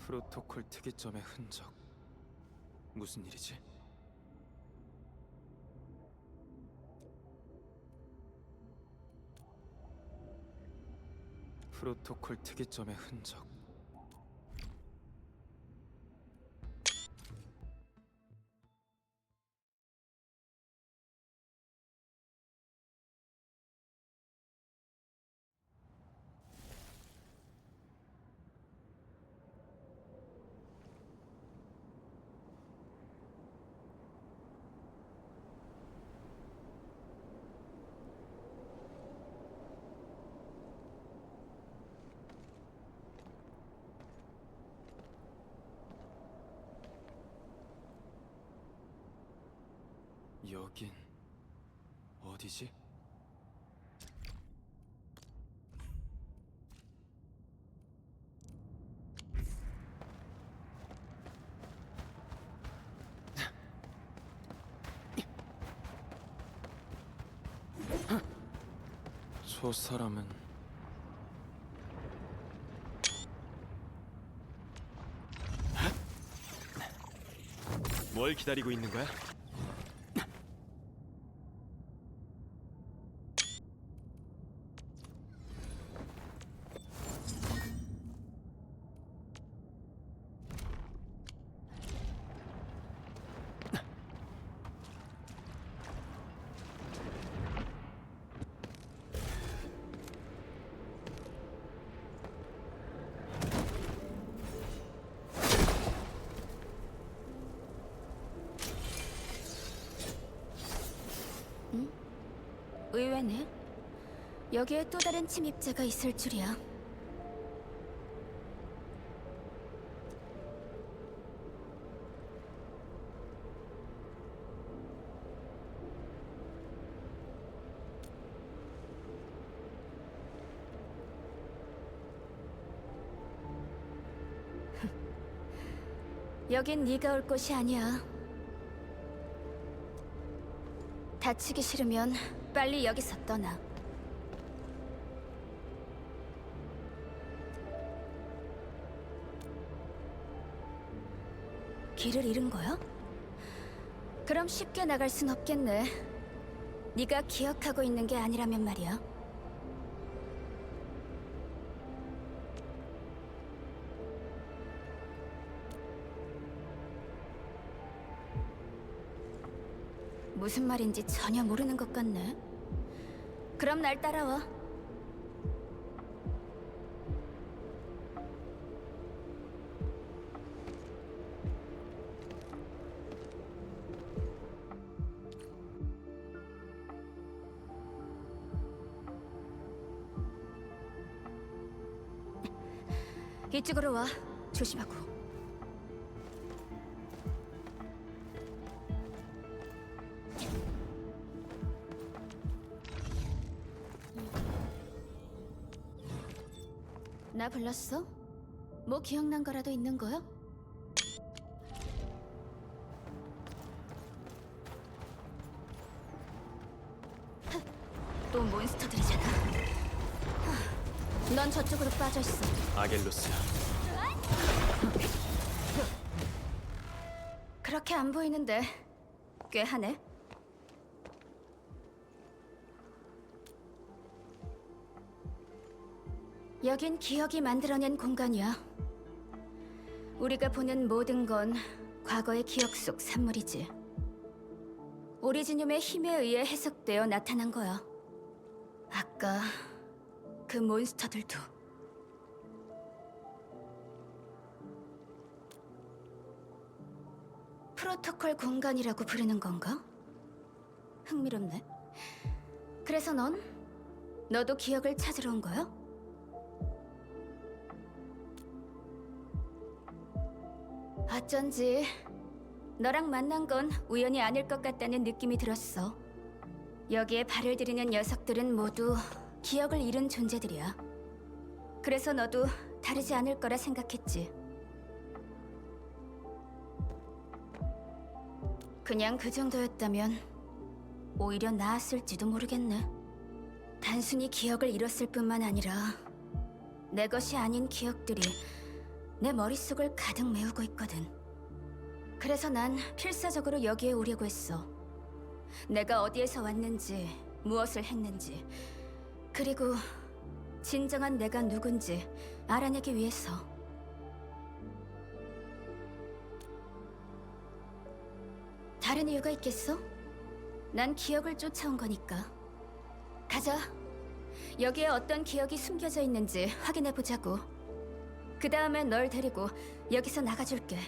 프로토콜 특이점의 흔적. 무슨 일이지? 프로토콜 특이점의 흔적. 여긴 어디지? 저 사람은 뭘 기다리고 있는 거야? 의외네. 여기에 또 다른 침입자가 있을 줄이야. 여긴 네가 올 곳이 아니야. 다치기 싫으면 빨리 여기서 떠나. 길을 잃은 거야? 그럼 쉽게 나갈 순 없겠네. 네가 기억하고 있는 게 아니라면 말이야. 무슨 말인지 전혀 모르는 것 같네. 그럼 날 따라와. 이쪽으로 와. 조심하고. 나 불렀어? 뭐 기억난 거라도 있는 거야? 또 몬스터들이잖아. 넌 저쪽으로 빠져있어. 아겔로스야. 그렇게 안 보이는데 꽤 하네. 여긴 기억이 만들어낸 공간이야. 우리가 보는 모든 건 과거의 기억 속 산물이지. 오리지늄의 힘에 의해 해석되어 나타난 거야. 아까 그 몬스터들도. 프로토콜 공간이라고 부르는 건가? 흥미롭네. 그래서 너도 기억을 찾으러 온 거야? 어쩐지 너랑 만난 건 우연이 아닐 것 같다는 느낌이 들었어. 여기에 발을 들이는 녀석들은 모두 기억을 잃은 존재들이야. 그래서 너도 다르지 않을 거라 생각했지. 그냥 그 정도였다면 오히려 나았을지도 모르겠네. 단순히 기억을 잃었을 뿐만 아니라 내 것이 아닌 기억들이 내 머릿속을 가득 메우고 있거든. 그래서 난 필사적으로 여기에 오려고 했어. 내가 어디에서 왔는지, 무엇을 했는지, 그리고 진정한 내가 누군지 알아내기 위해서. 다른 이유가 있겠어? 난 기억을 쫓아온 거니까. 가자. 여기에 어떤 기억이 숨겨져 있는지 확인해 보자고. 그 다음에 널 데리고 여기서 나가줄게.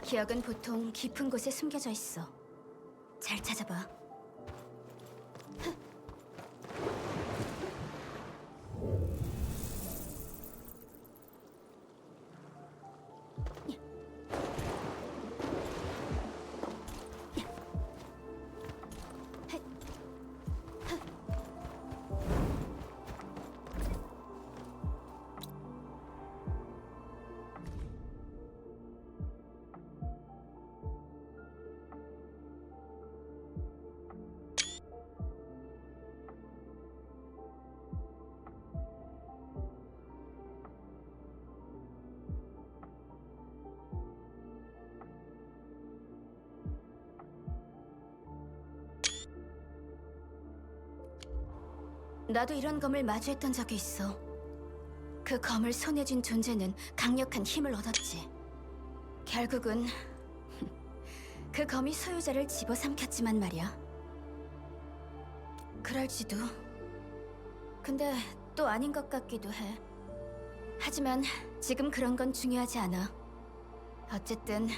기억은 보통 깊은 곳에 숨겨져 있어. 잘 찾아봐. 나도 이런 검을 마주했던 적이 있어. 그 검을 손에 쥔 존재는 강력한 힘을 얻었지. 결국은 그 검이 소유자를 집어삼켰지만 말이야. 그럴지도. 근데 또 아닌 것 같기도 해. 하지만 지금 그런 건 중요하지 않아. 어쨌든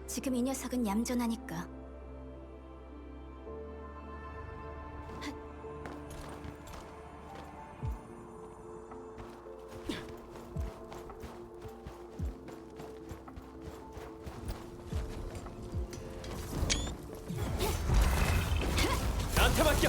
지금 이 녀석은 얌전하니까. 나한테 맡겨.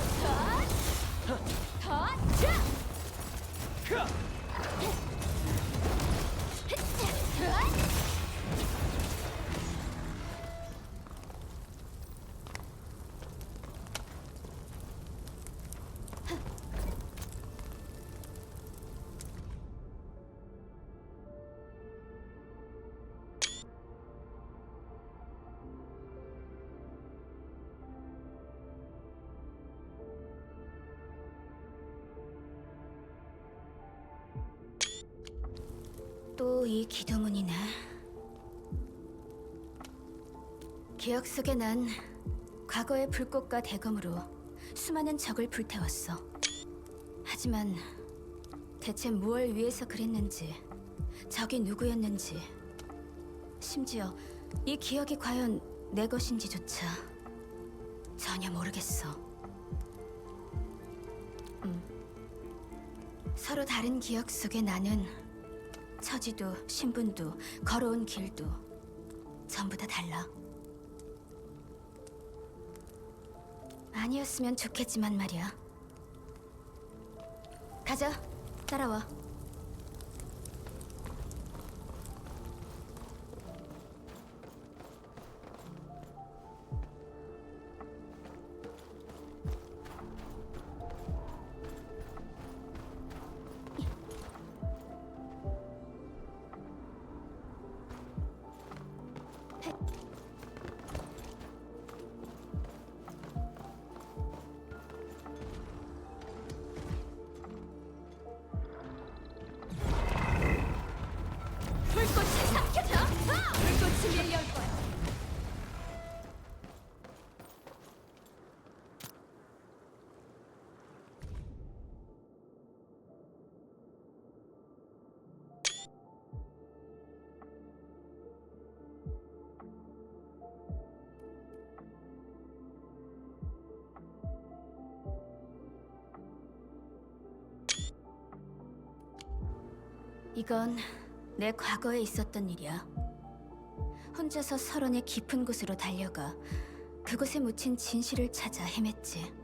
또 이 기도문이네. 기억 속에 난 과거의 불꽃과 대검으로 수많은 적을 불태웠어. 하지만 대체 무엇을 위해서 그랬는지, 적이 누구였는지, 심지어 이 기억이 과연 내 것인지조차 전혀 모르겠어. 서로 다른 기억 속에 나는 처지도 신분도 걸어온 길도 전부 다 달라. 아니었으면 좋겠지만 말이야. 가자, 따라와. 이건 내 과거에 있었던 일이야. 혼자서 설원의 깊은 곳으로 달려가 그곳에 묻힌 진실을 찾아 헤맸지.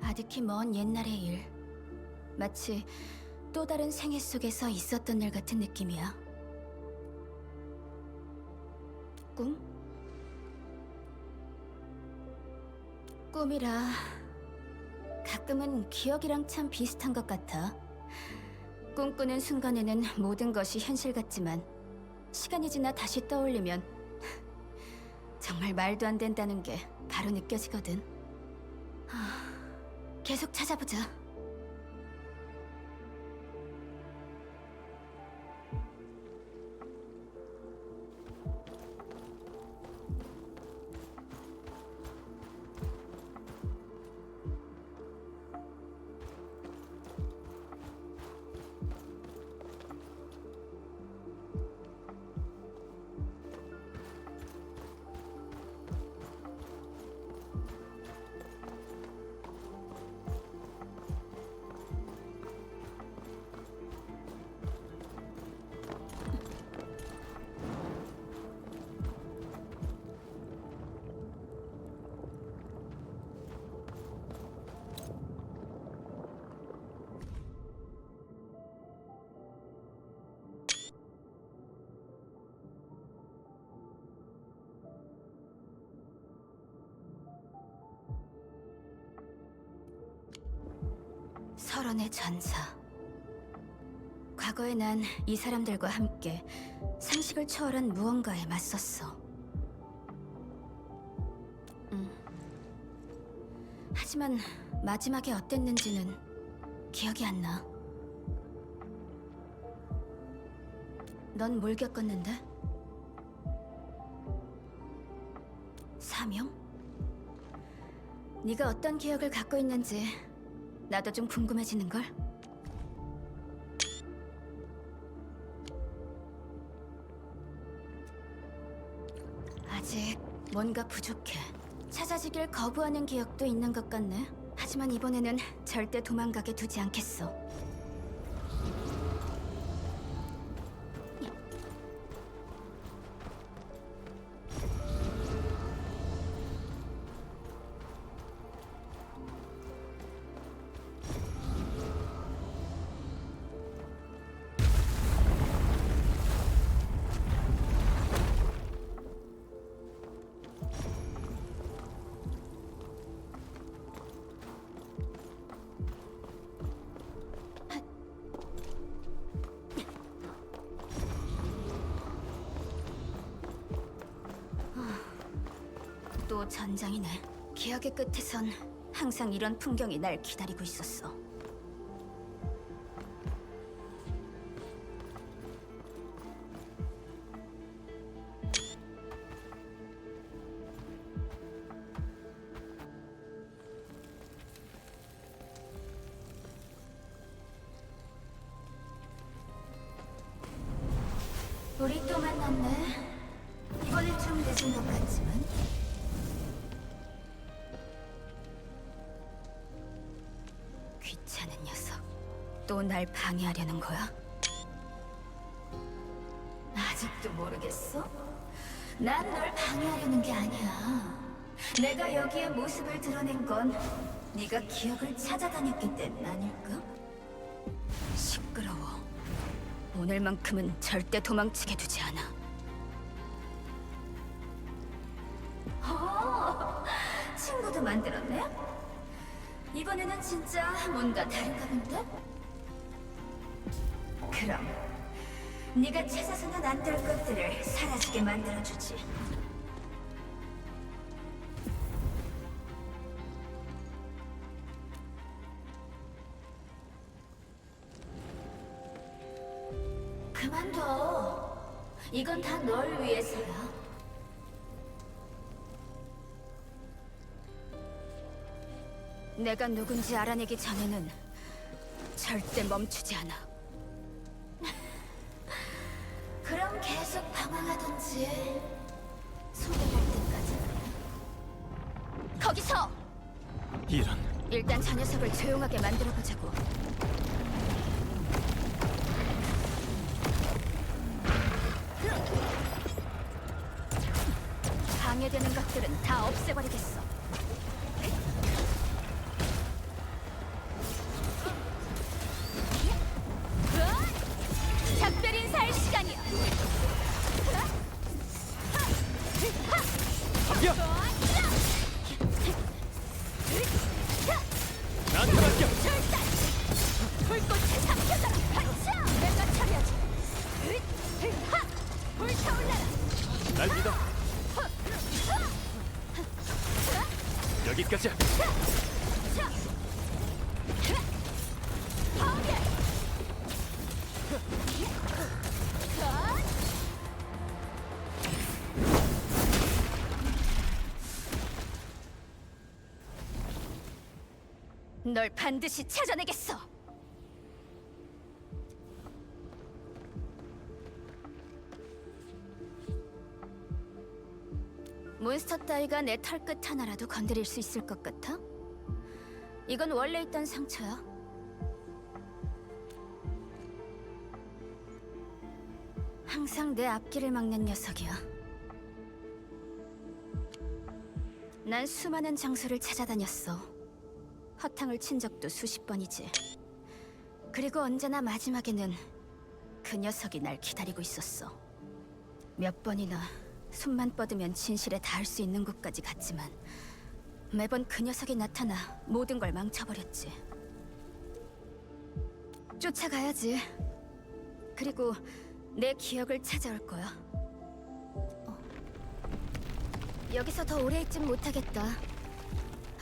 아득히 먼 옛날의 일. 마치 또 다른 생애 속에서 있었던 일 같은 느낌이야. 꿈? 꿈이라 가끔은 기억이랑 참 비슷한 것 같아. 꿈꾸는 순간에는 모든 것이 현실 같지만 시간이 지나 다시 떠올리면 정말 말도 안 된다는 게 바로 느껴지거든. 계속 찾아보자. 설원의 전사. 과거에 난 이 사람들과 함께 상식을 초월한 무언가에 맞섰어. 하지만 마지막에 어땠는지는 기억이 안 나. 넌 뭘 겪었는데? 사명? 네가 어떤 기억을 갖고 있는지 나도 좀 궁금해지는걸? 아직 뭔가 부족해. 찾아지길 거부하는 기억도 있는 것 같네. 하지만 이번에는 절대 도망가게 두지 않겠어. 또 전장이네. 기억의 끝에선 항상 이런 풍경이 날 기다리고 있었어. 우리 또 만났네. 이번엔 좀 늦은 것 같지만. 귀찮은 녀석. 또 날 방해하려는 거야? 아직도 모르겠어? 난 널 방해하려는 게 아니야. 내가 여기에 모습을 드러낸 건 네가 기억을 찾아다녔기 때문 아닐까? 시끄러워. 오늘만큼은 절대 도망치게 두지 않아. 친구도 만들었네? 이번에는 진짜 뭔가 다른가 본데? 그럼 네가 찾아서는 안 될 것들을 사라지게 만들어주지. 그만둬. 이건 다 널 위해서야. 내가 누군지 알아내기 전에는 절대 멈추지 않아. 그럼 계속 방황하던지. 속에 거기서! 이런. 일단 저 녀석을 조용하게 만들어보자고. 방해되는 것들은 다 없애버리겠어. 작별 인사할 시간이야. 덤벼! 나한테 맡겨! 절단! 불꽃에 삼켜져라! 하차! 내가 처리하지. 불타올라라! 날 믿어. 여기까지야. 파괴! 널 반드시 찾아내겠어. 몬스터 따위가 내 털끝 하나라도 건드릴 수 있을 것 같아? 이건 원래 있던 상처야. 항상 내 앞길을 막는 녀석이야. 난 수많은 장소를 찾아다녔어. 허탕을 친 적도 수십 번이지. 그리고 언제나 마지막에는 그 녀석이 날 기다리고 있었어. 몇 번이나 손만 뻗으면 진실에 닿을 수 있는 곳까지 갔지만 매번 그 녀석이 나타나 모든 걸 망쳐버렸지. 쫓아가야지. 그리고 내 기억을 찾아올 거야. 여기서 더 오래 있진 못하겠다.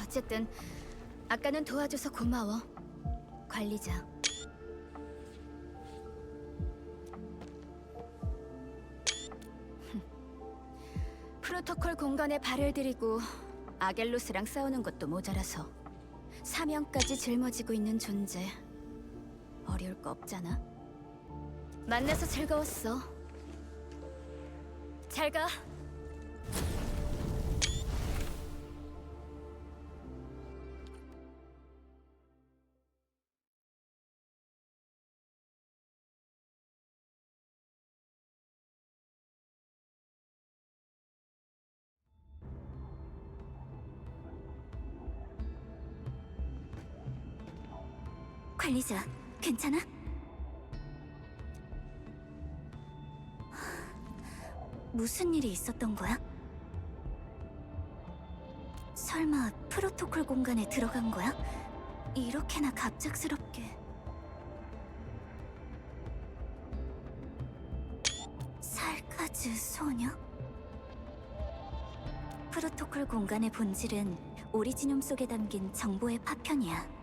어쨌든 아까는 도와줘서 고마워, 관리자. 프로토콜 공간에 발을 들이고 아겔로스랑 싸우는 것도 모자라서 사명까지 짊어지고 있는 존재. 어려울 거 없잖아. 만나서 즐거웠어. 잘 가. 관리자, 괜찮아? 무슨 일이 있었던 거야? 설마 프로토콜 공간에 들어간 거야? 이렇게나 갑작스럽게. 살카즈 소녀? 프로토콜 공간의 본질은 오리지뇽 속에 담긴 정보의 파편이야.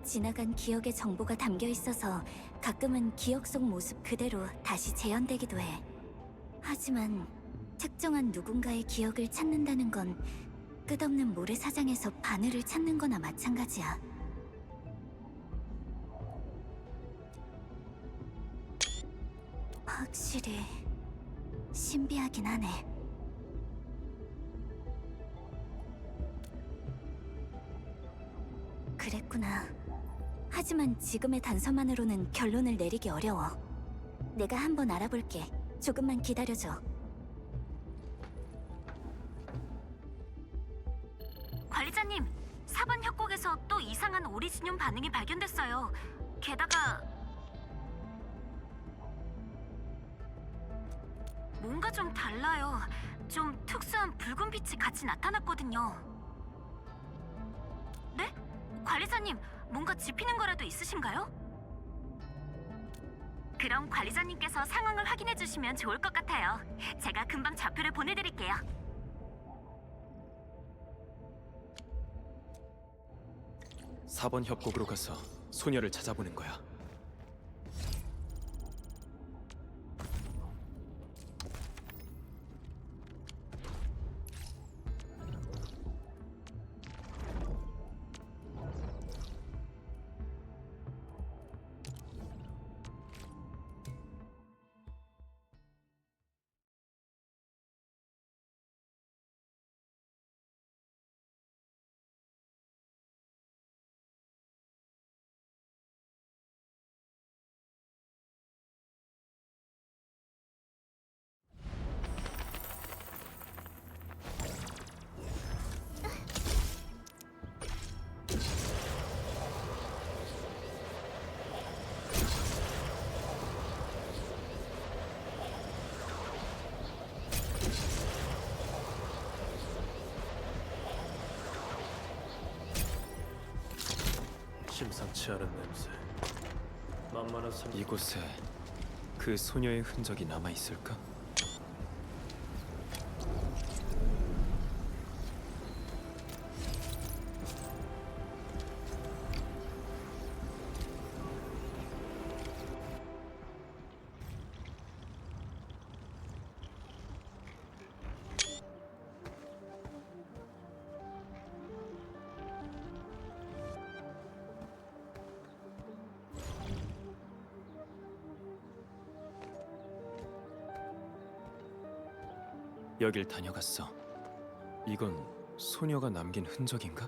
지나간 기억의 정보가 담겨 있어서 가끔은 기억 속 모습 그대로 다시 재현되기도 해. 하지만 특정한 누군가의 기억을 찾는다는 건 끝없는 모래사장에서 바늘을 찾는 거나 마찬가지야. 확실히 신비하긴 하네. 그랬구나. 하지만 지금의 단서만으로는 결론을 내리기 어려워. 내가 한번 알아볼게. 조금만 기다려줘. 관리자님, 4번 협곡에서 또 이상한 오리지뇽 반응이 발견됐어요. 게다가 뭔가 좀 달라요. 좀 특수한 붉은 빛이 같이 나타났거든요. 네? 관리자님, 뭔가 짚히는 거라도 있으신가요? 그럼 관리자님께서 상황을 확인해 주시면 좋을 것 같아요. 제가 금방 좌표를 보내드릴게요. (4번) 협곡으로 가서 소녀를 찾아보는 거야. 원치 않은 냄새. 만만한 성. 이곳에 그 소녀의 흔적이 남아 있을까? 여길 다녀갔어. 이건 소녀가 남긴 흔적인가?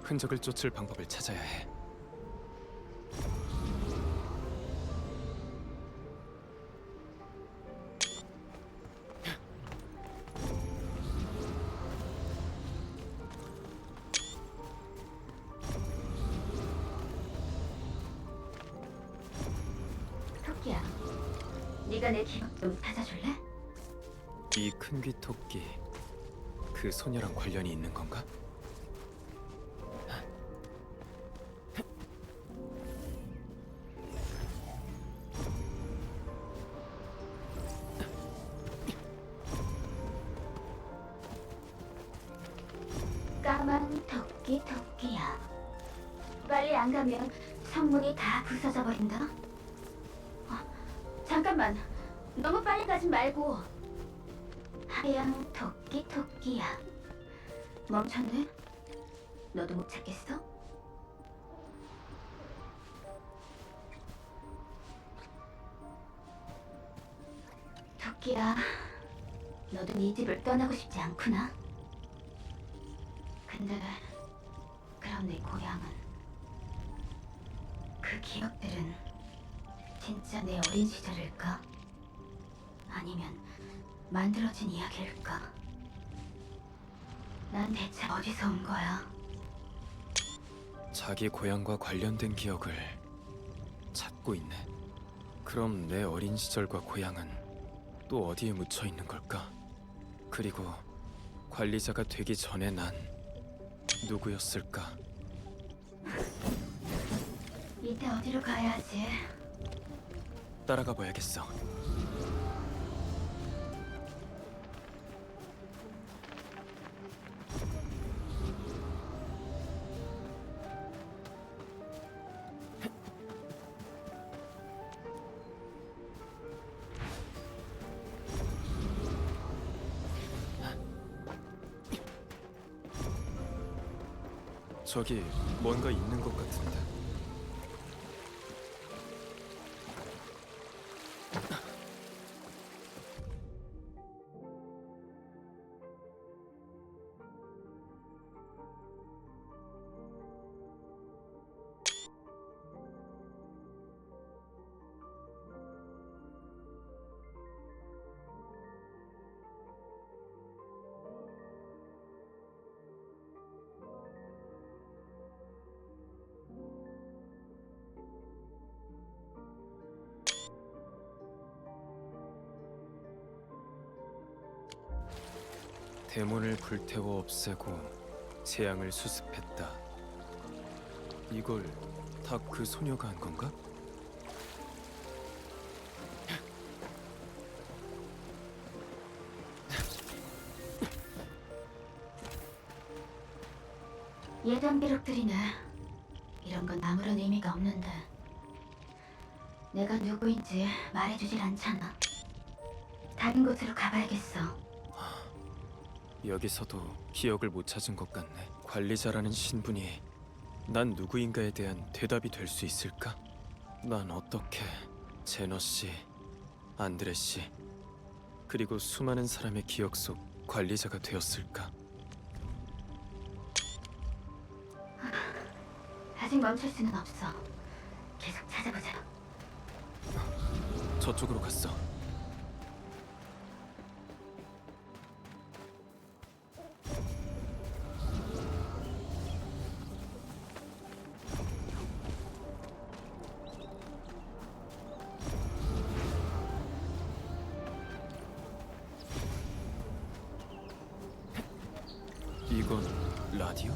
흔적을 쫓을 방법을 찾아야 해. 토끼야, 네가 내 기억 좀 찾아줄래? 이 큰 귀 토끼, 그 소녀랑 관련이 있는 건가? 까만 토끼 토끼야. 빨리 안 가면 성문이 다 부서져 버린다. 잠깐만, 너무 빨리 가지 말고. 하얀 토끼 토끼야. 멈췄네? 너도 못 찾겠어? 토끼야, 너도 네 집을 떠나고 싶지 않구나. 근데 그럼 내 고향은, 그 기억들은 진짜 내 어린 시절일까? 아니면 만들어진 이야기일까? 난 대체 어디서 온 거야? 자기 고향과 관련된 기억을 찾고 있네. 그럼 내 어린 시절과 고향은 또 어디에 묻혀 있는 걸까? 그리고 관리자가 되기 전에 난 누구였을까? 이때 어디로 가야 하지? 따라가 봐야겠어. 저기 뭔가 있는 것 같은데. 데몬을 불태워 없애고 재앙을 수습했다. 이걸 다 그 소녀가 한 건가? 예전 기록들이네. 이런 건 아무런 의미가 없는데. 내가 누구인지 말해주질 않잖아. 다른 곳으로 가봐야겠어. 여기서도 기억을 못 찾은 것 같네. 관리자라는 신분이 난 누구인가에 대한 대답이 될 수 있을까? 난 어떻게 제너 씨, 안드레 씨, 그리고 수많은 사람의 기억 속 관리자가 되었을까? 아직 멈출 수는 없어. 계속 찾아보자. 저쪽으로 갔어. 라디오?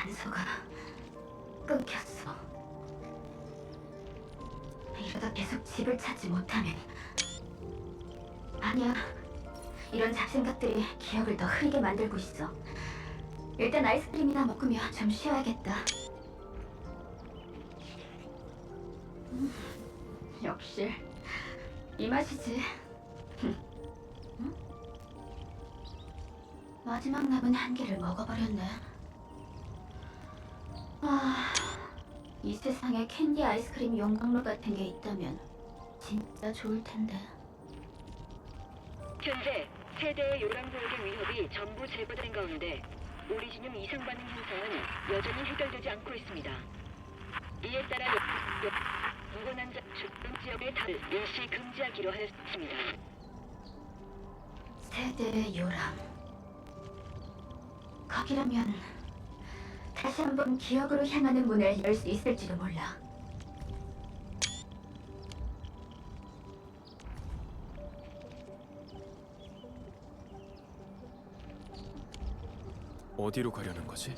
단서가 끊겼어. 이러다 계속 집을 찾지 못하면 아니야. 이런 잡생각들이 기억을 더 흐리게 만들고 있어. 일단 아이스크림이나 먹으며 좀 쉬어야겠다. 역시 이 맛이지. 응? 마지막 남은 한 개를 먹어버렸네. 아, 이 세상에 캔디 아이스크림 용광로 같은 게 있다면 진짜 좋을 텐데. 현재 세대의 요람보호의 위협이 전부 제거된 가운데 오리지늄 이상 반응 현상은 여전히 해결되지 않고 있습니다. 이에 따라 무관한 주변 지역의 달을 일시 금지하기로 하였습니다. 세대의 요람. 거기라면 다시 한번 기억으로 향하는 문을 열 수 있을지도 몰라. 어디로 가려는 거지?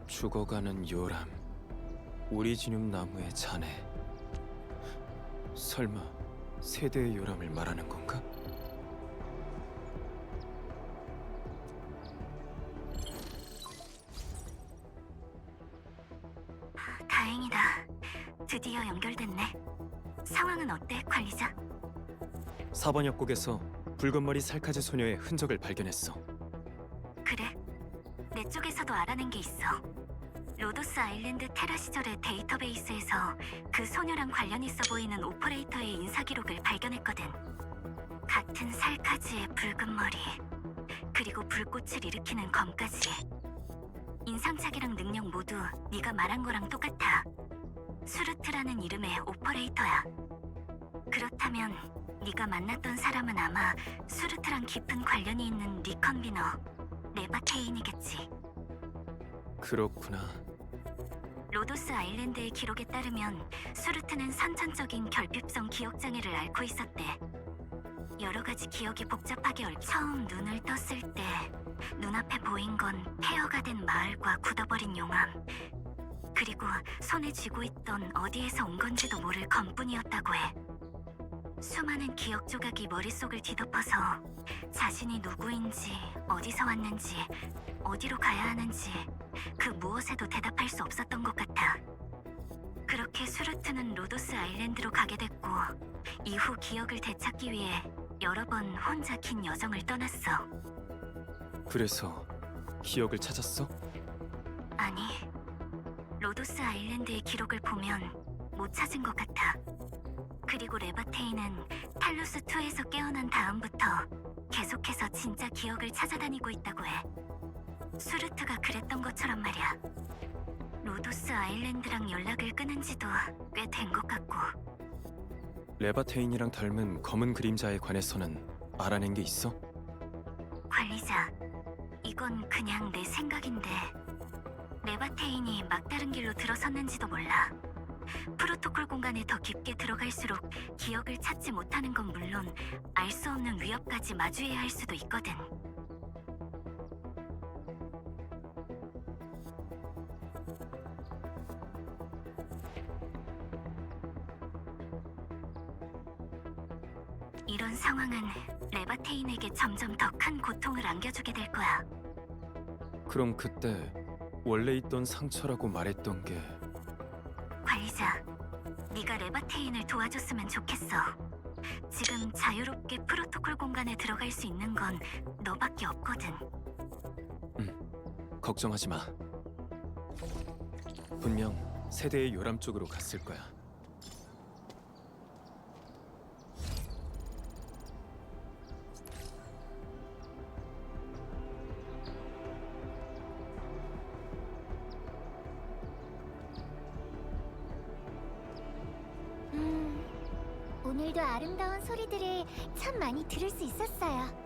죽어가는 요람, 오리지늄 나무의 잔해. 설마 세대의 요람을 말하는 건가? 다행이다. 드디어 연결됐네. 상황은 어때, 관리자? 4번 협곡에서 붉은 머리 살카즈 소녀의 흔적을 발견했어. 그래. 내 쪽에서도 알아낸 게 있어. 로도스 아일랜드 테라 시절의 데이터베이스에서 그 소녀랑 관련 있어 보이는 오퍼레이터의 인사 기록을 발견했거든. 같은 살카즈의 붉은 머리, 그리고 불꽃을 일으키는 검까지. 인상착이랑 능력 모두 네가 말한 거랑 똑같아. 수르트라는 이름의 오퍼레이터야. 그렇다면 네가 만났던 사람은 아마 수르트랑 깊은 관련이 있는 리컨비너, 레바테인이겠지. 그렇구나. 로도스 아일랜드의 기록에 따르면 수르트는 선천적인 결핍성 기억장애를 앓고 있었대. 여러 가지 기억이 복잡하게 처음 눈을 떴을 때 눈앞에 보인 건 폐허가 된 마을과 굳어버린 용암, 그리고 손에 쥐고 있던 어디에서 온 건지도 모를 검뿐이었다고 해. 수많은 기억 조각이 머릿속을 뒤덮어서 자신이 누구인지, 어디서 왔는지, 어디로 가야 하는지 그 무엇에도 대답할 수 없었던 것 같아. 그렇게 수르트는 로도스 아일랜드로 가게 됐고 이후 기억을 되찾기 위해 여러 번 혼자 긴 여정을 떠났어. 그래서 기억을 찾았어? 아니, 로도스 아일랜드의 기록을 보면 못 찾은 것 같아. 그리고 레바테인은 탈루스2에서 깨어난 다음부터 계속해서 진짜 기억을 찾아다니고 있다고 해. 수르트가 그랬던 것처럼 말이야. 로도스 아일랜드랑 연락을 끊은 지도 꽤 된 것 같고. 레바테인이랑 닮은 검은 그림자에 관해서는 알아낸 게 있어? 관리자, 이건 그냥 내 생각인데 레바테인이 막다른 길로 들어섰는지도 몰라. 프로토콜 공간에 더 깊게 들어갈수록 기억을 찾지 못하는 건 물론 알 수 없는 위협까지 마주해야 할 수도 있거든. 이런 상황은 레바테인에게 점점 더 큰 고통을 안겨주게 될 거야. 그럼 그때 원래 있던 상처라고 말했던 게 관리자, 네가 레바테인을 도와줬으면 좋겠어. 지금 자유롭게 프로토콜 공간에 들어갈 수 있는 건 너밖에 없거든. 걱정하지 마. 분명 세대의 요람 쪽으로 갔을 거야. 오늘도 아름다운 소리들을 참 많이 들을 수 있었어요.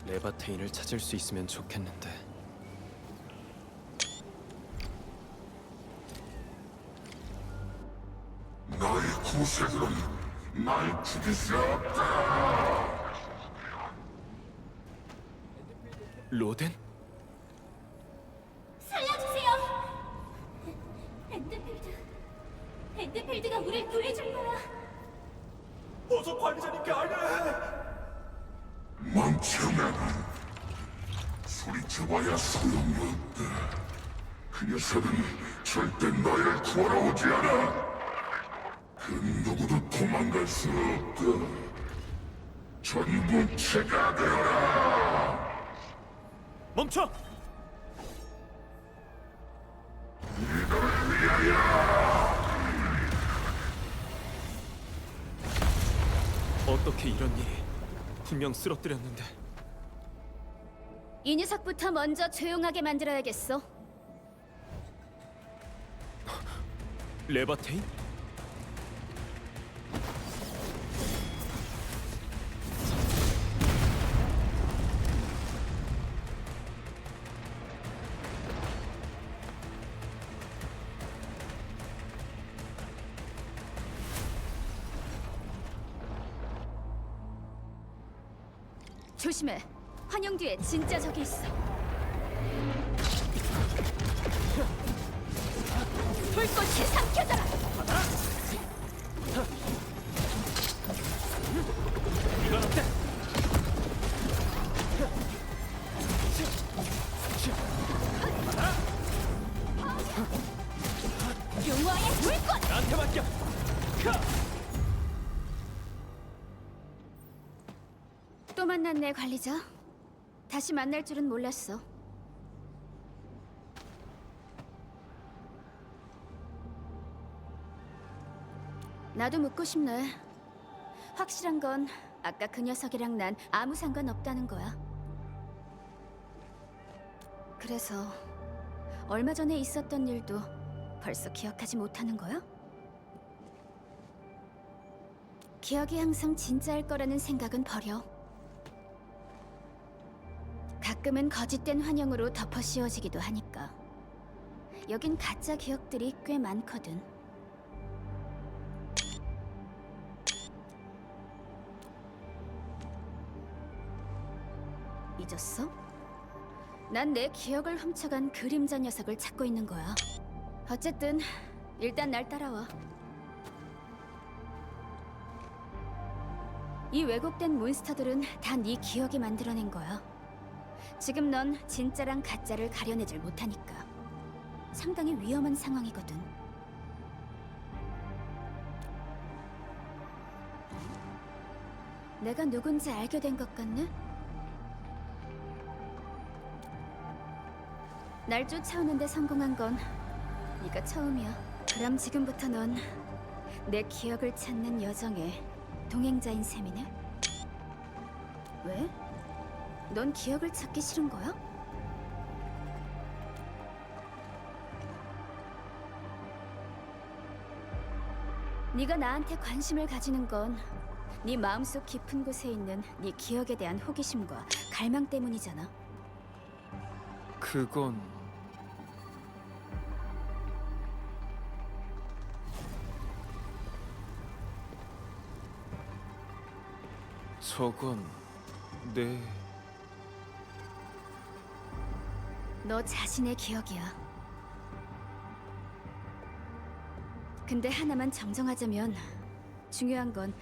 레바테인을 찾을 수 있으면 좋겠는데. 너의 구세들은 날 죽일 수 없다. 로덴? 살려주세요! 엔드필드가 우릴 구해줄 거야. 어서 관리자님께 알려! 멍청아. 소리쳐봐야 소용없다. 그 녀석은 절대 너를 구하러 오지 않아. 그 누구도 도망갈 수 없다. 전부체가 되어라. 멈춰! 이들을 위하여. 어떻게 이런 일이? 분명 쓰러뜨렸는데. 이 녀석부터 먼저 조용하게 만들어야겠어. 레바테인? 조심해. 환영 뒤에 진짜 적이 있어. 불꽃이 삼켜져라. 이건 어때? 용화의 불꽃. 나한테 맡겨. 또 만났네, 관리자. 다시 만날 줄은 몰랐어. 나도 묻고 싶네. 확실한 건 아까 그 녀석이랑 난 아무 상관없다는 거야. 그래서 얼마 전에 있었던 일도 벌써 기억하지 못하는 거야? 기억이 항상 진짜일 거라는 생각은 버려. 가끔은 거짓된 환영으로 덮어 씌워지기도 하니까. 여긴 가짜 기억들이 꽤 많거든. 잊었어? 난 내 기억을 훔쳐간 그림자 녀석을 찾고 있는 거야. 어쨌든 일단 날 따라와. 이 왜곡된 몬스터들은 다 네 기억이 만들어낸 거야. 지금 넌 진짜랑 가짜를 가려내질 못하니까 상당히 위험한 상황이거든. 내가 누군지 알게 된 것 같네? 날 쫓아오는데 성공한 건 네가 처음이야. 그럼 지금부터 넌 내 기억을 찾는 여정의 동행자인 셈이네? 왜? 넌 기억을 찾기 싫은 거야? 네가 나한테 관심을 가지는 건 네 마음속 깊은 곳에 있는 네 기억에 대한 호기심과 갈망 때문이잖아. 그건 저건 내 너 자신의 기억이야. 근데 하나만 정정하자면 중요한 건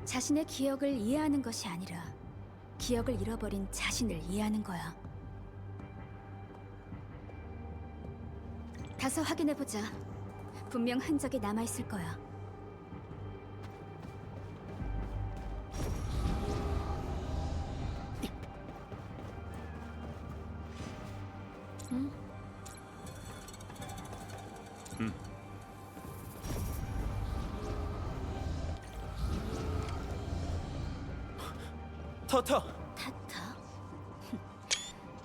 자신의 기억을 이해하는 것이 아니라 기억을 잃어버린 자신을 이해하는 거야. 가서 확인해보자. 분명 흔적이 남아있을 거야. 타타! 타타?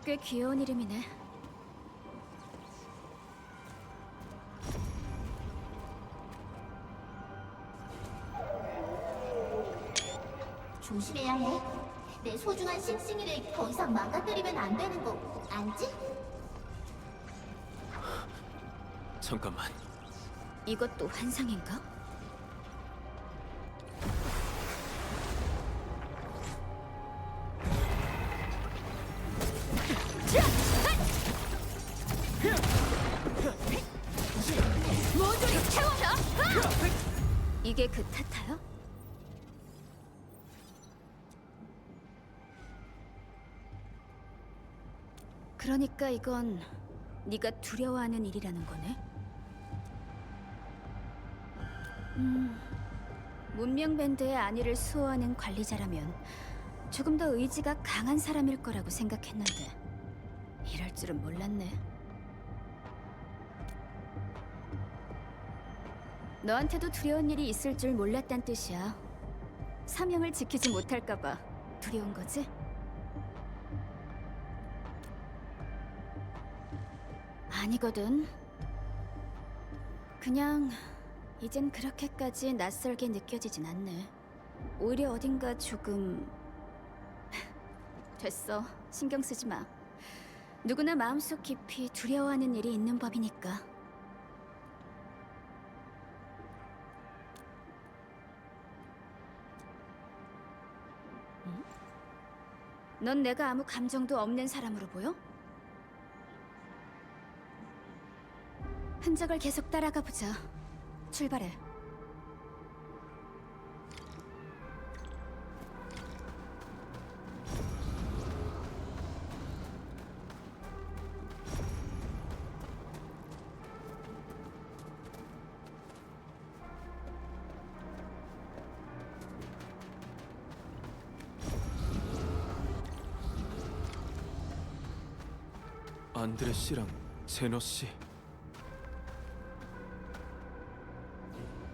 꽤 귀여운 이름이네. 조심해야 해. 내 소중한 싱싱이를 더 이상 망가뜨리면 안 되는 거 알지? 잠깐만. 이것도 환상인가? 모조리 채워라! 이게 그 타타야? 그러니까 이건 네가 두려워하는 일이라는 거네? 문명 밴드의 안위를 수호하는 관리자라면 조금 더 의지가 강한 사람일 거라고 생각했는데 이럴 줄은 몰랐네. 너한테도 두려운 일이 있을 줄 몰랐단 뜻이야. 사명을 지키지 못할까 봐 두려운 거지? 아니거든. 그냥 이젠 그렇게까지 낯설게 느껴지진 않네. 오히려 어딘가 조금... 됐어. 신경 쓰지 마. 누구나 마음속 깊이 두려워하는 일이 있는 법이니까. 넌 내가 아무 감정도 없는 사람으로 보여? 흔적을 계속 따라가 보자. 출발해. 안드레 씨랑 제너 씨.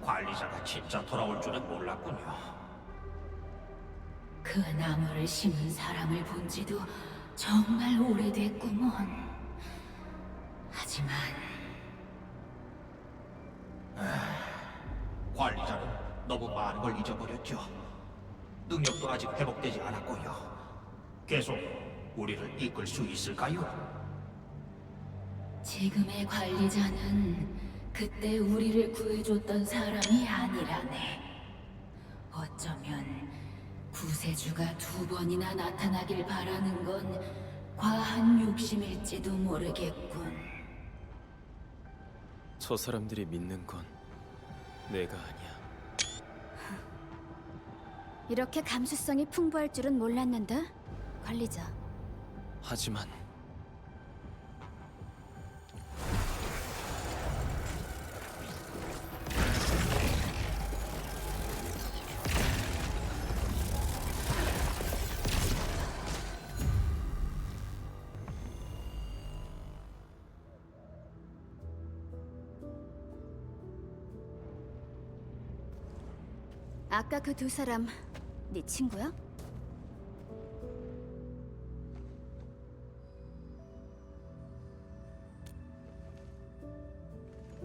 관리자가 진짜 돌아올 줄은 몰랐군요. 그 나무를 심은 사람을 본 지도 정말 오래됐구먼. 하지만 관리자는 너무 많은 걸 잊어버렸죠. 능력도 아직 회복되지 않았고요. 계속 우리를 이끌 수 있을까요? 지금의 관리자는 그때 우리를 구해줬던 사람이 아니라네. 어쩌면 구세주가 2번이나 나타나길 바라는 건 과한 욕심일지도 모르겠군. 저 사람들이 믿는 건 내가 아니야. 이렇게 감수성이 풍부할 줄은 몰랐는데, 관리자. 하지만 아까 그 2사람 네 친구야?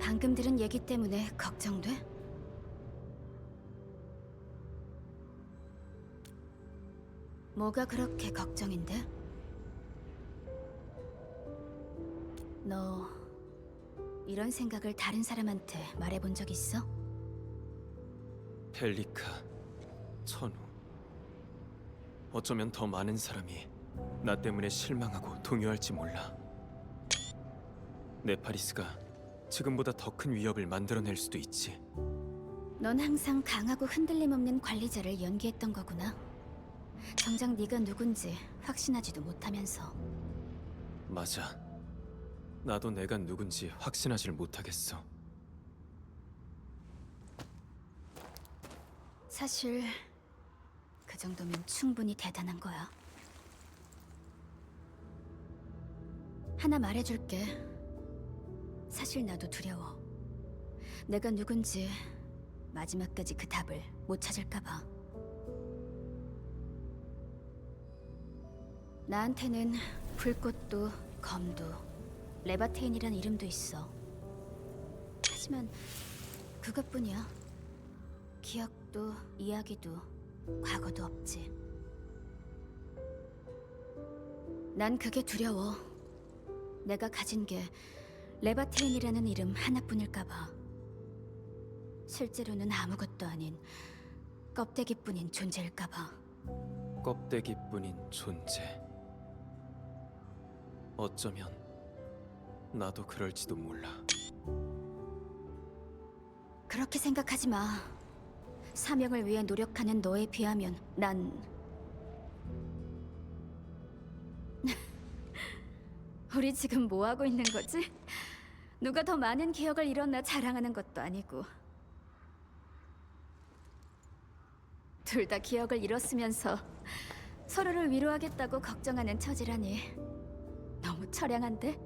방금 들은 얘기 때문에 걱정돼? 뭐가 그렇게 걱정인데? 너 이런 생각을 다른 사람한테 말해본 적 있어? 펠리카, 천우. 어쩌면 더 많은 사람이 나 때문에 실망하고 동요할지 몰라. 네파리스가 지금보다 더 큰 위협을 만들어낼 수도 있지. 넌 항상 강하고 흔들림 없는 관리자를 연기했던 거구나. 정작 네가 누군지 확신하지도 못하면서. 맞아. 나도 내가 누군지 확신하질 못하겠어. 사실 그 정도면 충분히 대단한 거야. 하나 말해줄게. 사실 나도 두려워. 내가 누군지 마지막까지 그 답을 못 찾을까 봐. 나한테는 불꽃도 검도 레바테인이란 이름도 있어. 하지만 그것뿐이야. 기억도 이야기도 과거도 없지. 난 그게 두려워. 내가 가진 게 레바테인이라는 이름 하나뿐일까 봐. 실제로는 아무것도 아닌 껍데기뿐인 존재일까 봐. 껍데기뿐인 존재. 어쩌면 나도 그럴지도 몰라. 그렇게 생각하지 마. 사명을 위해 노력하는 너에 비하면 난... 우리 지금 뭐 하고 있는 거지? 누가 더 많은 기억을 잃었나 자랑하는 것도 아니고. 둘 다 기억을 잃었으면서 서로를 위로하겠다고 걱정하는 처지라니 너무 처량한데?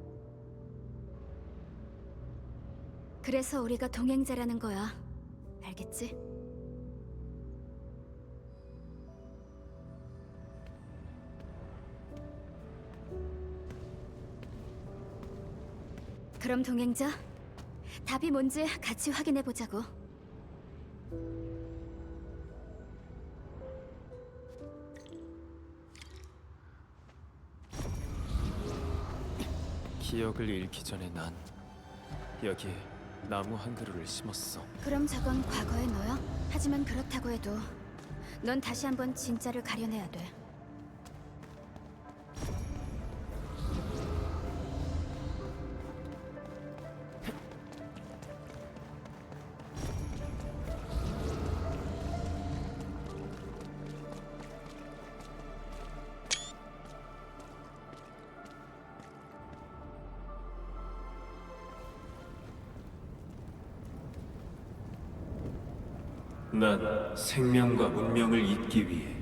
그래서 우리가 동행자라는 거야. 알겠지? 그럼 동행자, 답이 뭔지 같이 확인해 보자고. 기억을 잃기 전에 난 여기에 나무 한 그루를 심었어. 그럼 저건 과거의 너야? 하지만 그렇다고 해도 넌 다시 한번 진짜를 가려내야 돼. 난 생명과 운명을 잇기 위해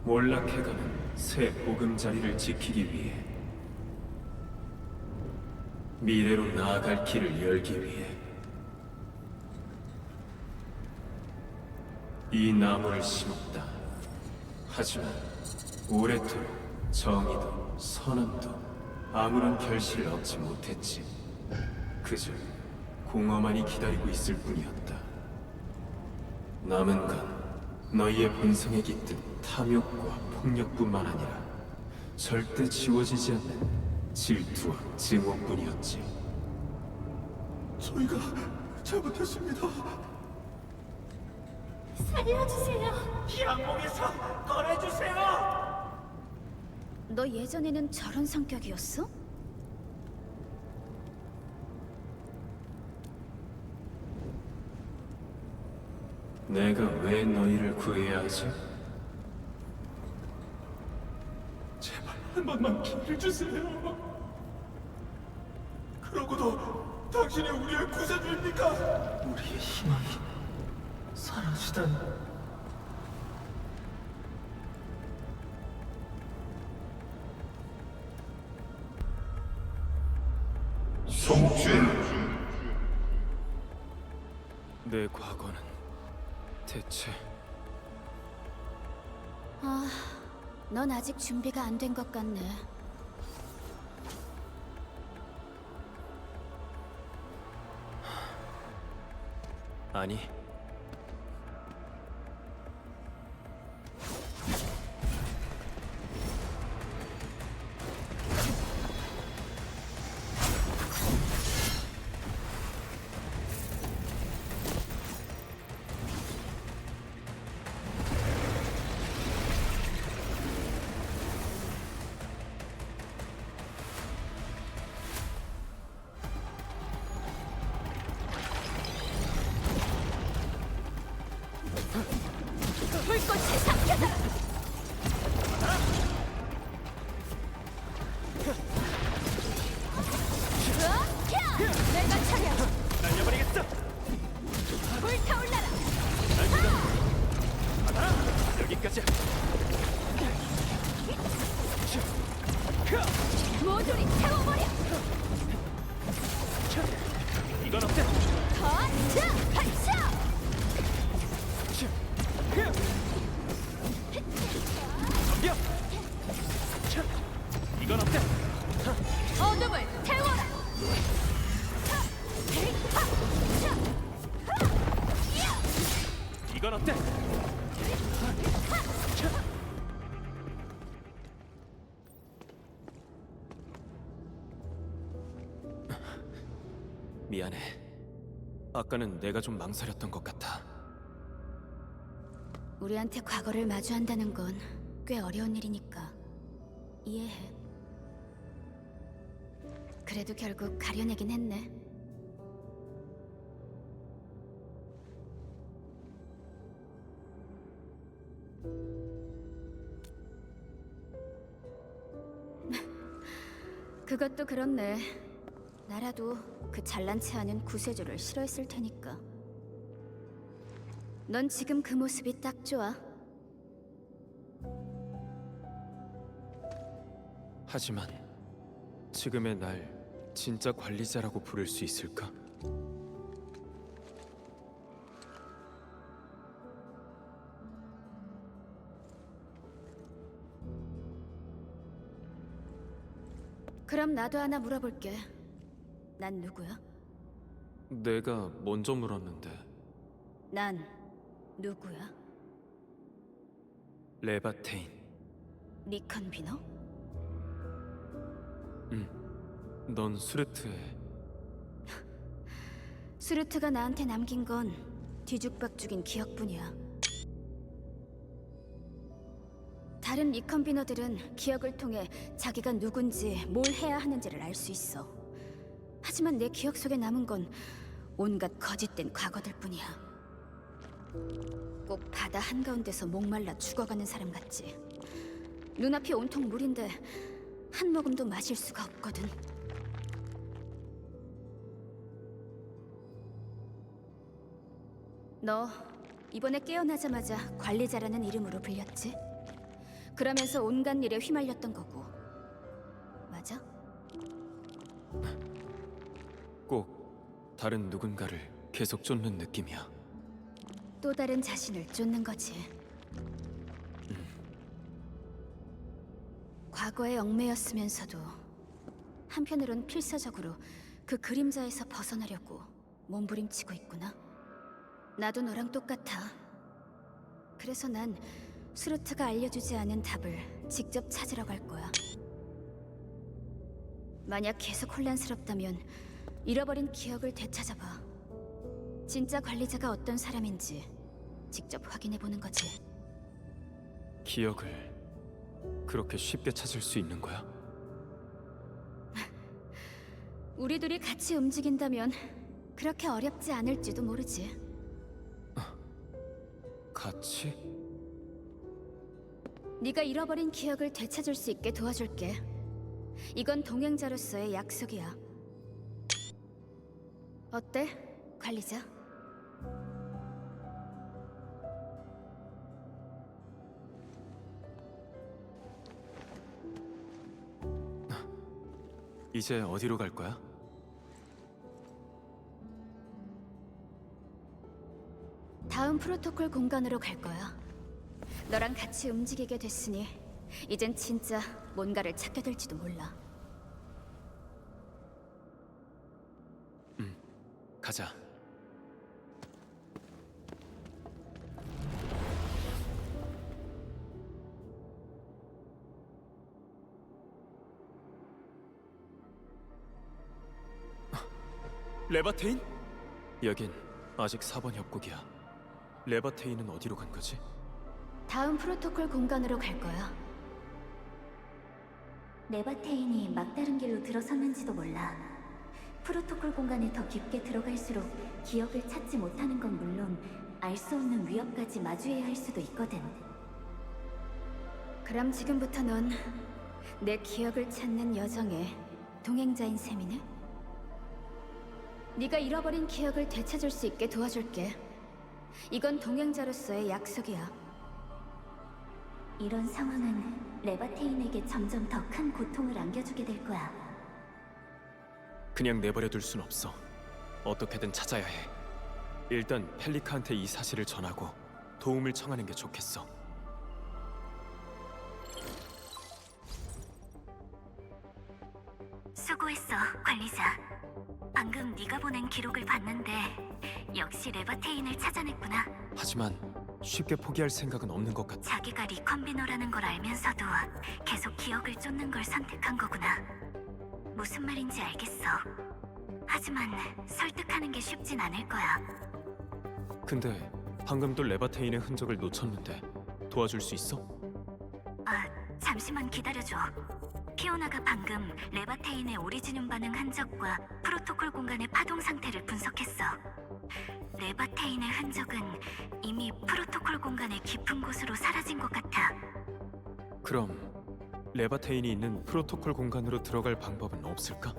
몰락해가는 새 보금자리를 지키기 위해 미래로 나아갈 길을 열기 위해 이 나무를 심었다. 하지만 오래도록 정의도 선함도 아무런 결실을 얻지 못했지. 그저 공허만이 기다리고 있을 뿐이었다. 남은 건 너희의 본성에 깃든 탐욕과 폭력뿐만 아니라 절대 지워지지 않는 질투와 증오뿐이었지. 저희가 잘못했습니다. 살려주세요. 이 악몽에서 꺼내주세요. 너 예전에는 저런 성격이었어? 내가 왜 너희를 구해야 하지? 제발 한 번만 기회를 주세요. 그러고도 당신이 우리를 구세주입니까? 우리의 희망이 사라지다니. 성질. 내 과거는 대체 아, 넌 아직 준비가 안 된 것 같네. 아니. 불꽃을 삼켜라! 내가 차려! 날려버리겠어. 불타올라라! 여기까지. 모조리 태워버려! 이건 어때? 거쳐! 하차! 덤벼. 이건 어때? 어둠을 태워라! 이건 어때? 미안해. 아까는 내가 좀 망설였던 것 같아. 우리한테 과거를 마주한다는 건 꽤 어려운 일이니까 이해해. 그래도 결국 가려내긴 했네. 그것도 그렇네. 나라도 그 잘난 체 하는 구세주를 싫어했을 테니까. 넌 지금 그 모습이 딱 좋아. 하지만 지금의 날 진짜 관리자라고 부를 수 있을까? 그럼 나도 하나 물어볼게. 난 누구야? 내가 먼저 물었는데. 난 누구야? 레바테인. 리컨 비너? 넌 수르트에 수르트가 나한테 남긴 건 뒤죽박죽인 기억뿐이야. 다른 리컨 비너들은 기억을 통해 자기가 누군지 뭘 해야 하는지를 알 수 있어. 하지만 내 기억 속에 남은 건 온갖 거짓된 과거들 뿐이야. 꼭 바다 한가운데서 목말라 죽어가는 사람 같지. 눈앞이 온통 물인데 한 모금도 마실 수가 없거든. 너 이번에 깨어나자마자 관리자라는 이름으로 불렸지? 그러면서 온갖 일에 휘말렸던 거고. 맞아? 꼭 다른 누군가를 계속 쫓는 느낌이야. 또 다른 자신을 쫓는 거지. 과거에 얽매였으면서도 한편으론 필사적으로 그 그림자에서 벗어나려고 몸부림치고 있구나. 나도 너랑 똑같아. 그래서 난 옥스루트가 알려주지 않은 답을 직접 찾으러 갈 거야. 만약 계속 혼란스럽다면 잃어버린 기억을 되찾아봐. 진짜 관리자가 어떤 사람인지 직접 확인해보는 거지. 기억을 그렇게 쉽게 찾을 수 있는 거야? 우리 둘이 같이 움직인다면 그렇게 어렵지 않을지도 모르지. 같이? 네가 잃어버린 기억을 되찾을 수 있게 도와줄게. 이건 동행자로서의 약속이야. 어때, 관리자? 이제 어디로 갈 거야? 다음 프로토콜 공간으로 갈 거야. 너랑 같이 움직이게 됐으니 이젠 진짜 뭔가를 찾게 될지도 몰라. 가자. 레바테인? 여긴 아직 4번 협곡이야. 레바테인은 어디로 간 거지? 다음 프로토콜 공간으로 갈 거야. 레바테인이 막다른 길로 들어섰는지도 몰라. 프로토콜 공간에 더 깊게 들어갈수록 기억을 찾지 못하는 건 물론 알 수 없는 위협까지 마주해야 할 수도 있거든. 그럼 지금부터 넌 내 기억을 찾는 여정의 동행자인 셈이네? 네가 잃어버린 기억을 되찾을 수 있게 도와줄게. 이건 동행자로서의 약속이야. 이런 상황은 레바테인에게 점점 더 큰 고통을 안겨주게 될 거야. 그냥 내버려둘 순 없어. 어떻게든 찾아야 해. 일단 펠리카한테 이 사실을 전하고 도움을 청하는 게 좋겠어. 수고했어, 관리자. 방금 네가 보낸 기록을 봤는데 역시 레바테인을 찾아냈구나. 하지만 쉽게 포기할 생각은 없는 것 같아. 자기가 리컨비너라는 걸 알면서도 계속 기억을 쫓는 걸 선택한 거구나. 무슨 말인지 알겠어. 하지만 설득하는 게 쉽진 않을 거야. 근데 방금도 레바테인의 흔적을 놓쳤는데 도와줄 수 있어? 아, 잠시만 기다려줘. 피오나가 방금 레바테인의 오리지늄 반응 흔적과 프로토콜 공간의 파동 상태를 분석했어. 레바테인의 흔적은 이미 프로토콜 공간의 깊은 곳으로 사라진 것 같아. 그럼 레바테인이 있는 프로토콜 공간으로 들어갈 방법은 없을까?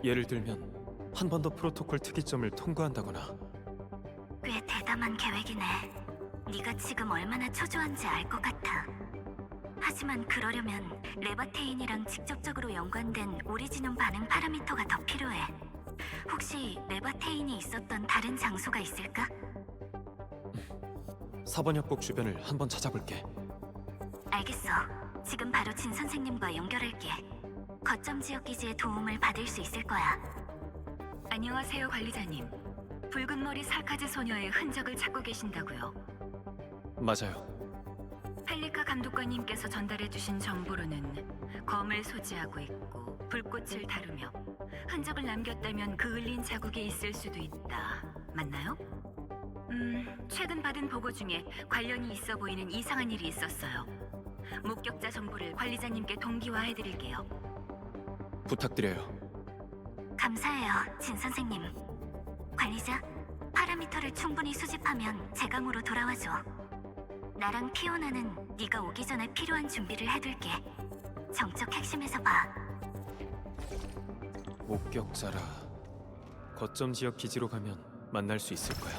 예를 들면 한 번 더 프로토콜 특이점을 통과한다거나. 꽤 대담한 계획이네. 네가 지금 얼마나 초조한지 알 것 같아. 하지만 그러려면 레바테인이랑 직접적으로 연관된 오리지눔 반응 파라미터가 더 필요해. 혹시 레바테인이 있었던 다른 장소가 있을까? 4번 협곡 주변을 한번 찾아볼게. 알겠어. 지금 바로 진 선생님과 연결할게. 거점 지역 기지의 도움을 받을 수 있을 거야. 안녕하세요, 관리자님. 붉은 머리 살카즈 소녀의 흔적을 찾고 계신다고요. 맞아요. 펠리카 감독관님께서 전달해주신 정보로는 검을 소지하고 있고 불꽃을 다루며 흔적을 남겼다면 그을린 자국이 있을 수도 있다. 맞나요? 최근 받은 보고 중에 관련이 있어 보이는 이상한 일이 있었어요. 목격자 정보를 관리자님께 동기화해드릴게요. 부탁드려요. 감사해요, 진 선생님. 관리자, 파라미터를 충분히 수집하면 제강으로 돌아와줘. 나랑 피오나는 네가 오기 전에 필요한 준비를 해둘게. 정적 핵심에서 봐. 목격자라. 거점 지역 기지로 가면 만날 수 있을 거야.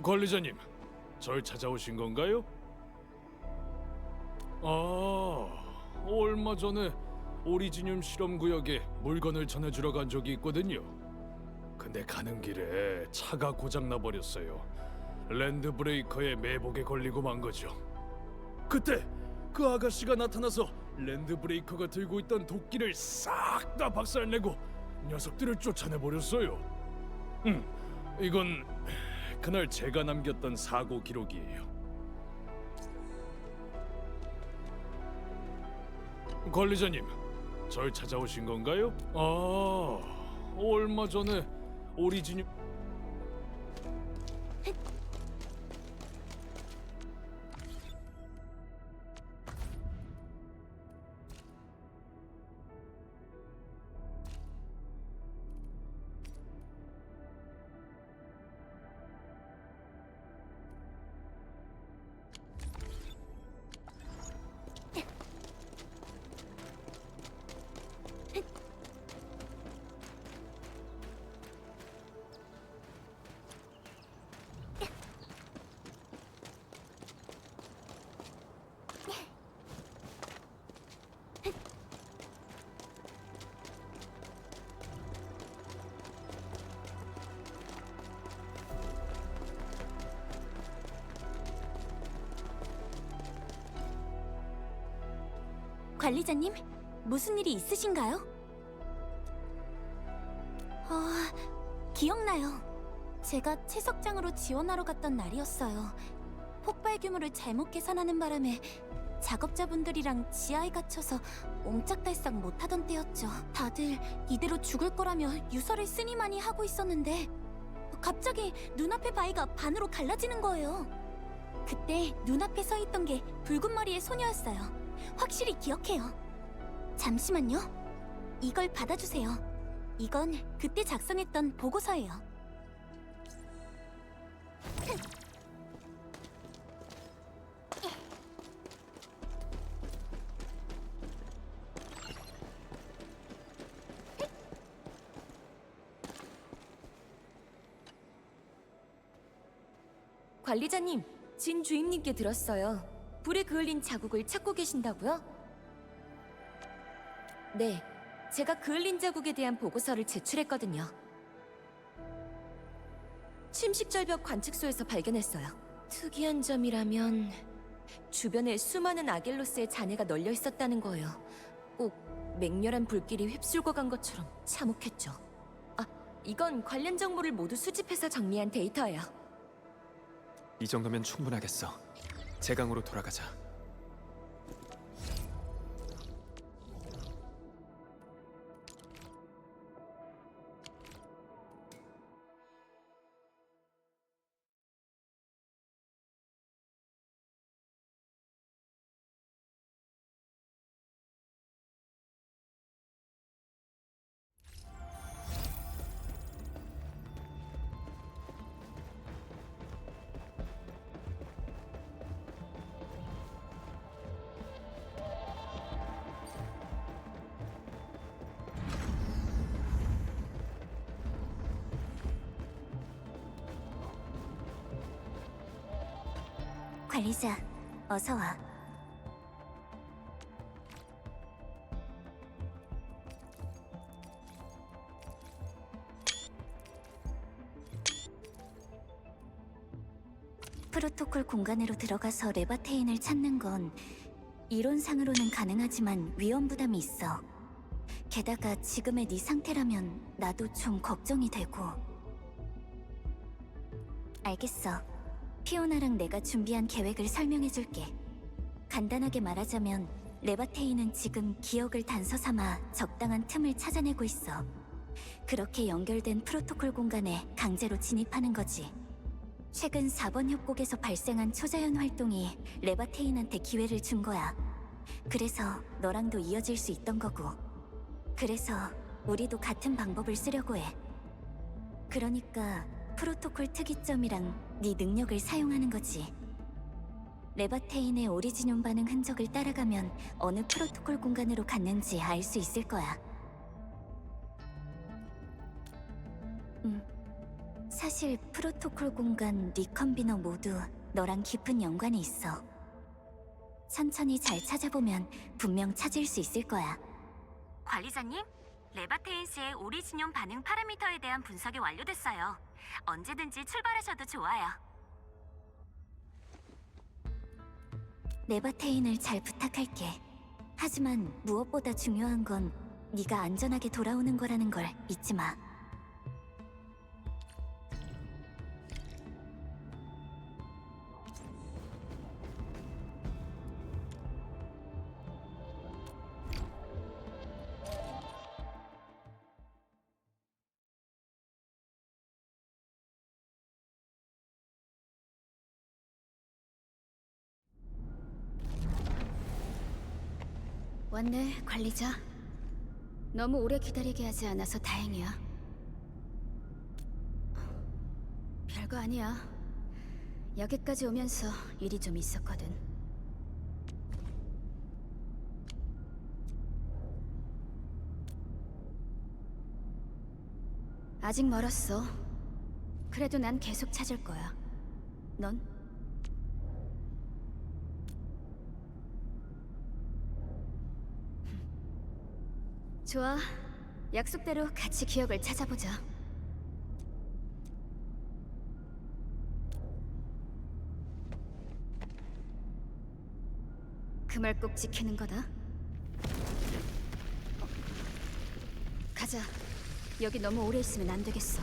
관리자님, 절 찾아오신 건가요? 얼마 전에 오리지늄 실험 구역에 물건을 전해주러 간 적이 있거든요. 근데 가는 길에 차가 고장나 버렸어요. 랜드 브레이커에 매복에 걸리고 만 거죠. 그때 그 아가씨가 나타나서 랜드 브레이커가 들고 있던 도끼를 싹 다 박살내고 녀석들을 쫓아내 버렸어요. 이건 그날 제가 남겼던 사고 기록이에요. 관리자님, 절 찾아오신 건가요? 얼마 전에 오리지늄... 관리자님, 무슨 일이 있으신가요? 기억나요. 제가 채석장으로 지원하러 갔던 날이었어요. 폭발 규모를 잘못 계산하는 바람에 작업자분들이랑 지하에 갇혀서 옴짝달싹 못하던 때였죠. 다들 이대로 죽을 거라며 유서를 쓰니마니 하고 있었는데 갑자기 눈앞의 바위가 반으로 갈라지는 거예요. 그때 눈앞에 서 있던 게 붉은 머리의 소녀였어요. 확실히 기억해요. 잠시만요. 이걸 받아주세요. 이건 그때 작성했던 보고서예요. 관리자님, 진 주임님께 들었어요. 불에 그을린 자국을 찾고 계신다고요? 네, 제가 그을린 자국에 대한 보고서를 제출했거든요. 침식절벽 관측소에서 발견했어요. 특이한 점이라면 주변에 수많은 아겔로스의 잔해가 널려 있었다는 거예요. 꼭 맹렬한 불길이 휩쓸고 간 것처럼 참혹했죠. 이건 관련 정보를 모두 수집해서 정리한 데이터예요. 이 정도면 충분하겠어. 제강으로 돌아가자. 관리자, 어서 와. 프로토콜 공간으로 들어가서 레바테인을 찾는 건 이론상으로는 가능하지만 위험 부담이 있어. 게다가 지금의 네 상태라면 나도 좀 걱정이 되고. 알겠어. 피오나랑 내가 준비한 계획을 설명해줄게. 간단하게 말하자면 레바테인은 지금 기억을 단서 삼아 적당한 틈을 찾아내고 있어. 그렇게 연결된 프로토콜 공간에 강제로 진입하는 거지. 최근 4번 협곡에서 발생한 초자연 활동이 레바테인한테 기회를 준 거야. 그래서 너랑도 이어질 수 있던 거고. 그래서 우리도 같은 방법을 쓰려고 해. 그러니까 프로토콜 특이점이랑 네 능력을 사용하는 거지. 레바테인의 오리지늄 반응 흔적을 따라가면 어느 프로토콜 공간으로 갔는지 알 수 있을 거야. 사실 프로토콜 공간 리컨비너 모두 너랑 깊은 연관이 있어. 천천히 잘 찾아보면 분명 찾을 수 있을 거야. 관리자님, 레바테인스의 오리지뇽 반응 파라미터에 대한 분석이 완료됐어요. 언제든지 출발하셔도 좋아요. 네바테인을 잘 부탁할게. 하지만 무엇보다 중요한 건 네가 안전하게 돌아오는 거라는 걸 잊지 마. 왔네, 관리자. 너무 오래 기다리게 하지 않아서 다행이야. 별거 아니야. 여기까지 오면서 일이 좀 있었거든. 아직 멀었어. 그래도 난 계속 찾을 거야. 넌? 좋아. 약속대로 같이 기억을 찾아보자. 그 말 꼭 지키는 거다. 가자. 여기 너무 오래 있으면 안 되겠어.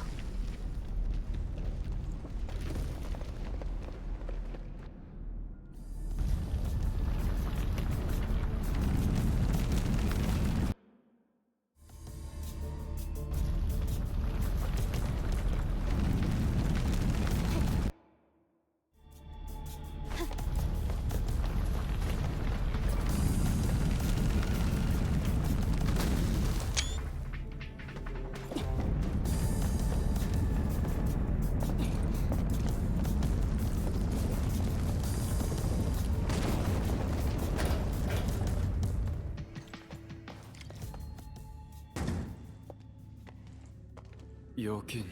여긴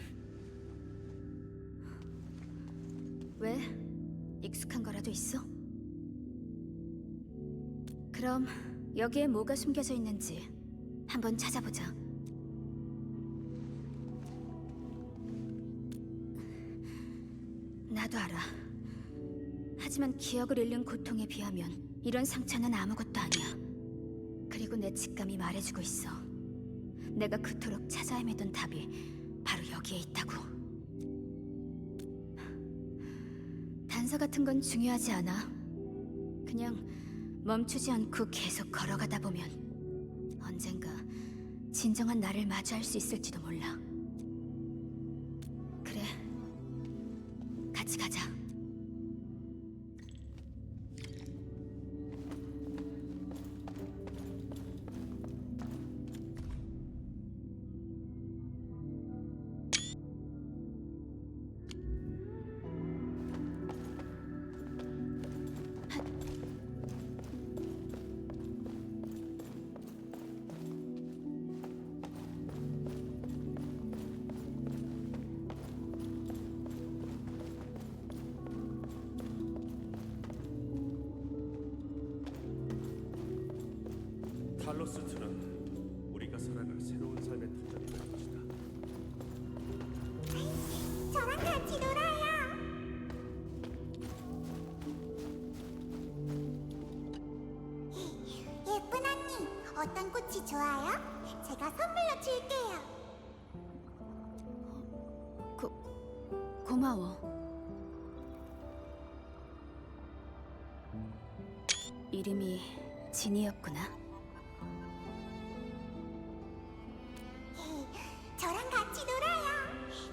왜? 익숙한 거라도 있어? 그럼 여기에 뭐가 숨겨져 있는지 한번 찾아보자. 나도 알아. 하지만 기억을 잃는 고통에 비하면 이런 상처는 아무것도 아니야. 그리고 내 직감이 말해주고 있어. 내가 그토록 찾아 헤매던 답이 바로 여기에 있다고. 단서 같은 건 중요하지 않아. 그냥 멈추지 않고 계속 걸어가다 보면 언젠가 진정한 나를 마주할 수 있을지도 몰라. 그래, 같이 가자. 탈로스2는 우리가 살아갈 새로운 삶의 터전이라는 것이다. 저랑 같이 놀아요. 예쁜 언니, 어떤 꽃이 좋아요? 제가 선물로 줄게요. 고마워. 이름이 진이었구나. 저랑 같이 놀아요.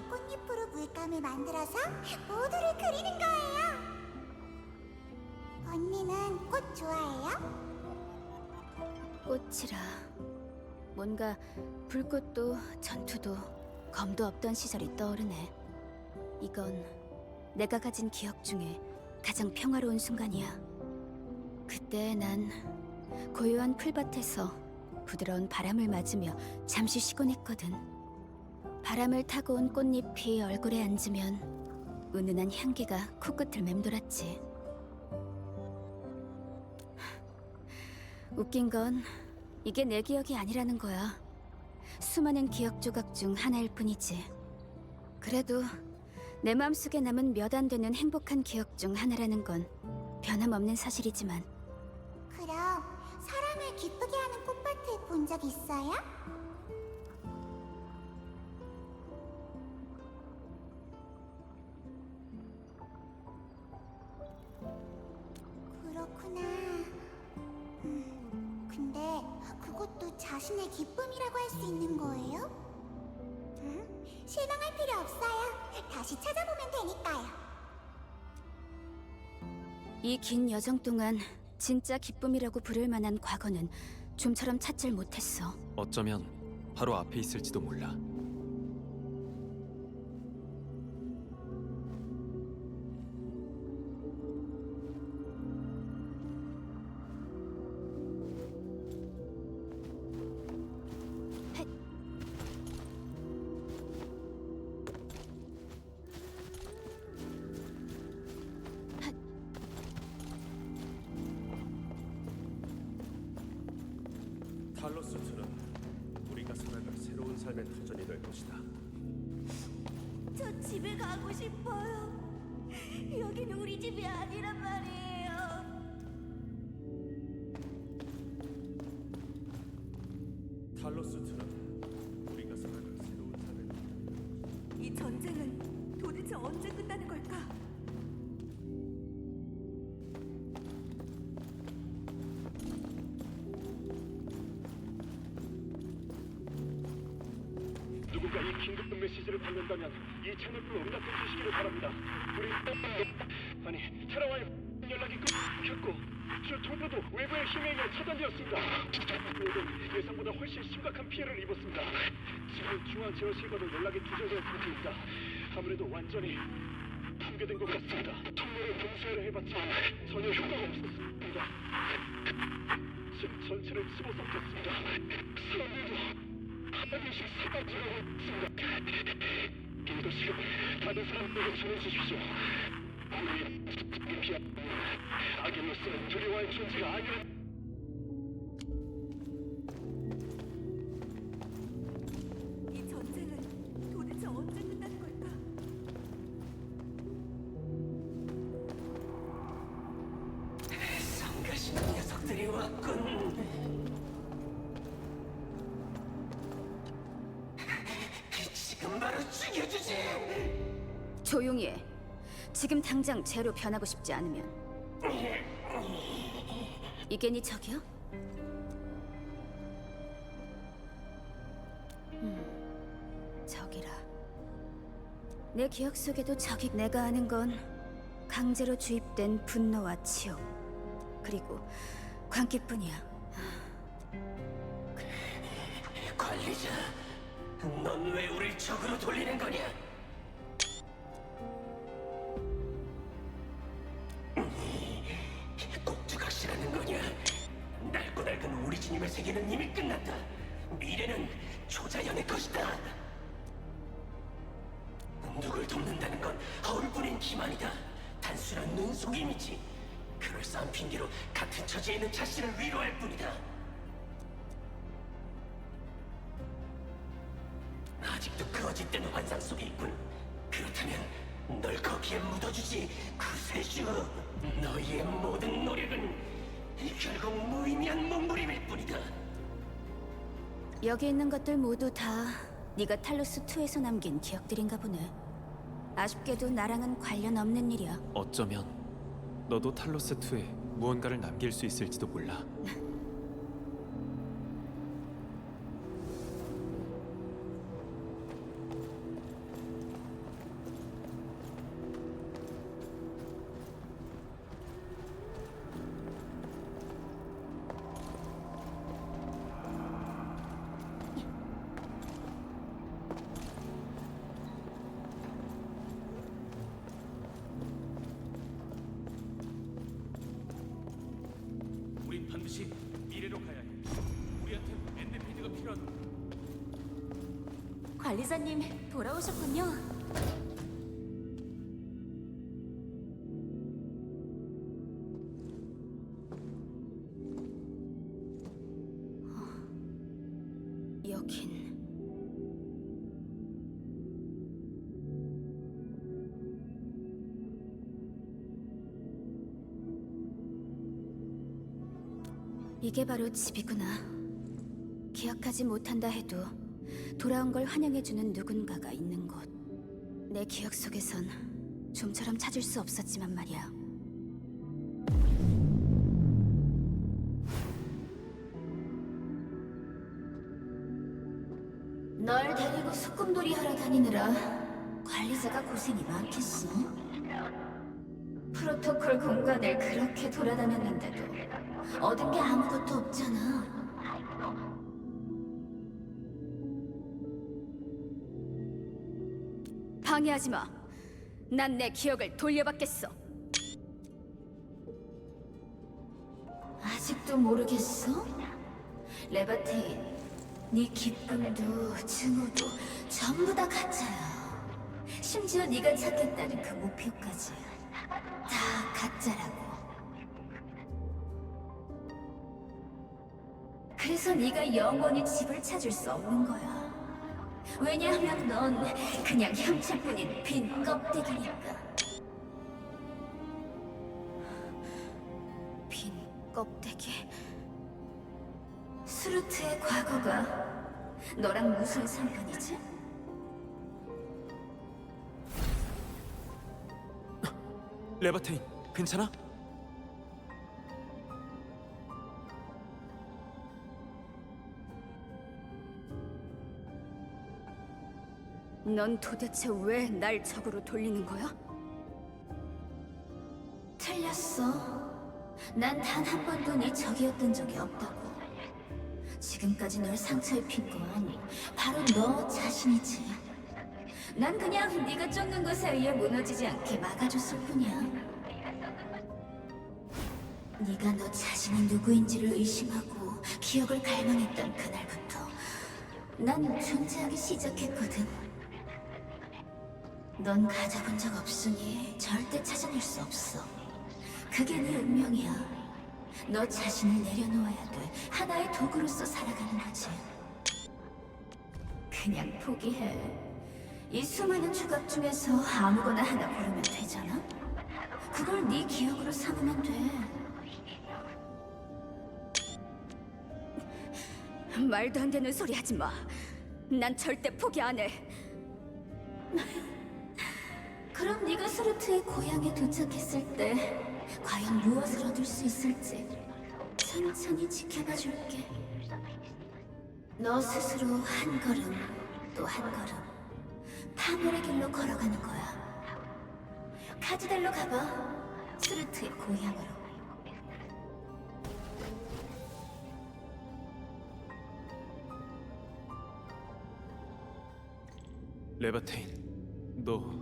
꽃잎으로 물감을 만들어서 모두를 그리는 거예요. 언니는 꽃 좋아해요? 꽃이라. 뭔가 불꽃도 전투도 검도 없던 시절이 떠오르네. 이건 내가 가진 기억 중에 가장 평화로운 순간이야. 그때 난 고요한 풀밭에서 부드러운 바람을 맞으며 잠시 쉬곤 했거든. 바람을 타고 온 꽃잎이 얼굴에 앉으면 은은한 향기가 코끝을 맴돌았지. 웃긴 건 이게 내 기억이 아니라는 거야. 수많은 기억 조각 중 하나일 뿐이지. 그래도 내 마음속에 남은 몇 안 되는 행복한 기억 중 하나라는 건 변함없는 사실이지만 그럼 사람을 기쁘게 하는 꽃밭을 본 적 있어요? 그렇구나. 근데 그것도 자신의 기쁨이라고 할 수 있는 거예요? 실망할 필요 없어요. 다시 찾아보면 되니까요. 이 긴 여정 동안 진짜 기쁨이라고 부를 만한 과거는 좀처럼 찾질 못했어. 어쩌면 바로 앞에 있을지도 몰라. 탈로스2는 우리가 살아갈 새로운 삶의 터전이 될 것이다. 저 집에 가고 싶어요. 여긴 우리 집이 아니란 말이에요. 탈로스2는 우리가 살아갈 새로운 삶의 이 전쟁은 도대체 언제 끝나는 걸까? 누군가 이 긴급 메시지를 받는다면 이 채널로 응답해 주시기를 바랍니다. 우리 아니 테라와의 연락이 끊겼고 주 정부도 외부의 힘에 의해 차단되었습니다. 모든 예상보다 훨씬 심각한 피해를 입었습니다. 지금 중앙 제어실과도 연락이 두절된 상태입니다. 아무래도 완전히 붕괴된 것 같습니다. 통로를 봉쇄를 해봤지만 전혀 효과가 없었습니다. 지금 전체를 집어삼켰습니다. 사람들도 하나씩 사라져가고 있습니다. 이것을 다른 사람들에게 전해주십시오. 우리 피한 악인으로서는 두려워할 존재가 아니라 이 전쟁은 도대체 언제 끝나는 걸까? 성가시는 녀석들이 왔군. 지금 바로 죽여주지. 조용히 해. 지금 당장 쟤로 변하고 싶지 않으면. 이게 네 적이야? 적이라. 내 기억 속에도 적이. 내가 아는 건 강제로 주입된 분노와 치욕, 그리고 광기뿐이야. 관리자, 넌 왜 우릴 적으로 돌리는 거냐? 꼭두각시라는 거냐? 낡고 낡은 오리지님의 세계는 이미 끝났다. 미래는 조자연의 것이다. 누굴 돕는다는 건 허울뿐인 기만이다. 단순한 눈속임이지. 그럴싸한 핑계로 같은 처지에 있는 자신을 위로할 뿐이다. 아직도 거짓된 환상 속에 있군. 그렇다면 널 거기에 묻어주지. 구세주, 너희의 모든 노력은 결국 무의미한 몸부림일 뿐이다. 여기 있는 것들 모두 다 네가 탈로스2에서 남긴 기억들인가 보네. 아쉽게도 나랑은 관련 없는 일이야. 어쩌면 너도 탈로스2에 무언가를 남길 수 있을지도 몰라. 우린 반드시 관리자님 돌아오셨군요. 여긴 이게 바로 집이구나. 기억하지 못한다 해도 돌아온 걸 환영해주는 누군가가 있는 곳. 내 기억 속에선 좀처럼 찾을 수 없었지만 말이야. 널 데리고 소꿉놀이 하러 다니느라 관리자가 고생이 많겠어. 프로토콜 공간을 그렇게 돌아다녔는데도 얻은 게 아무것도 없잖아. 방해하지 마. 난 내 기억을 돌려받겠어. 아직도 모르겠어? 레바테인, 네 기쁨도 증오도 전부 다 가짜야. 심지어 네가 찾겠다는 그 목표까지 다 가짜라고. 그래서 네가 영원히 집을 찾을 수 없는 거야. 왜냐하면 넌 그냥 형체뿐인 빈 껍데기니까. 빈 껍데기? 스루트의 과거가 너랑 무슨 상관이지? 레바테인, 괜찮아? 넌 도대체 왜 날 적으로 돌리는 거야? 틀렸어. 난 단 한 번도 네 적이었던 적이 없다고. 지금까지 널 상처 입힌 건 바로 너 자신이지. 난 그냥 네가 쫓는 것에 의해 무너지지 않게 막아줬을 뿐이야. 네가 너 자신이 누구인지를 의심하고 기억을 갈망했던 그날부터 난 존재하기 시작했거든. 넌 가져본 적 없으니 절대 찾아낼 수 없어. 그게 네 운명이야. 너 자신을 내려놓아야 돼. 하나의 도구로서 살아가는 거지. 그냥 포기해. 이 수많은 조각 중에서 아무거나 하나 고르면 되잖아? 그걸 네 기억으로 삼으면 돼. 말도 안 되는 소리 하지 마. 난 절대 포기 안 해. 그럼 네가 스루트의 고향에 도착했을 때 과연 무엇을 얻을 수 있을지 천천히 지켜봐 줄게. 너 스스로 한 걸음 또 한 걸음 파멸의 길로 걸어가는 거야. 카지델로 가봐. 스루트의 고향으로. 레바테인, 너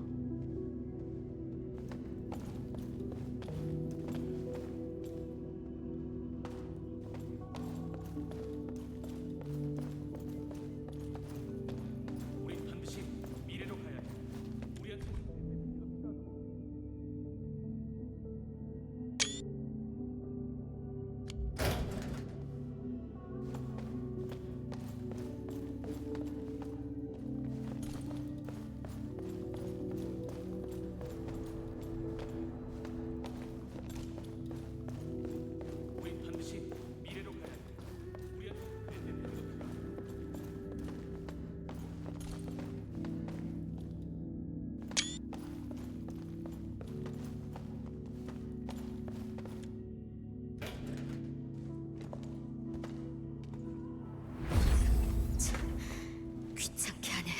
귀찮게 하네.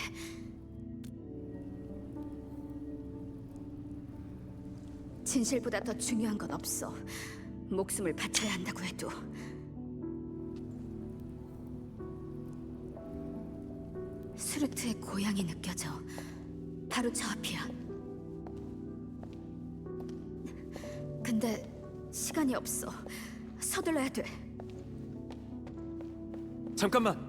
진실보다 더 중요한 건 없어. 목숨을 바쳐야 한다고 해도. 스루트의 고향이 느껴져. 바로 저 앞이야. 근데 시간이 없어. 서둘러야 돼. 잠깐만.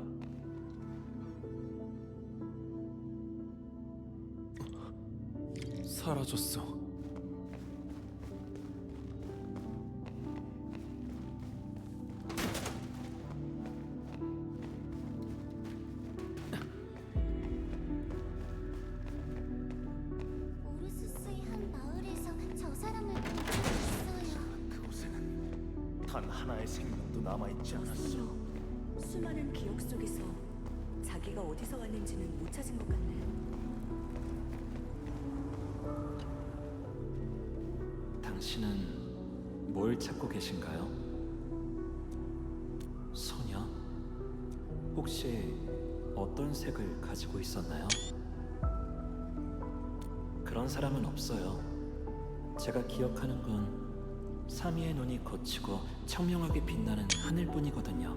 사라졌어. 오르수스의 한 마을에서 저 사람을 본 적이 있어요. 그곳에는 단 하나의 생명도 남아있지 않았어. 수많은 기억 속에서 자기가 어디서 왔는지는 못 찾은 것 같네. 당신은 뭘 찾고 계신가요? 소녀? 혹시 어떤 색을 가지고 있었나요? 그런 사람은 없어요. 제가 기억하는 건 사미의 눈이 거치고 청명하게 빛나는 하늘뿐이거든요.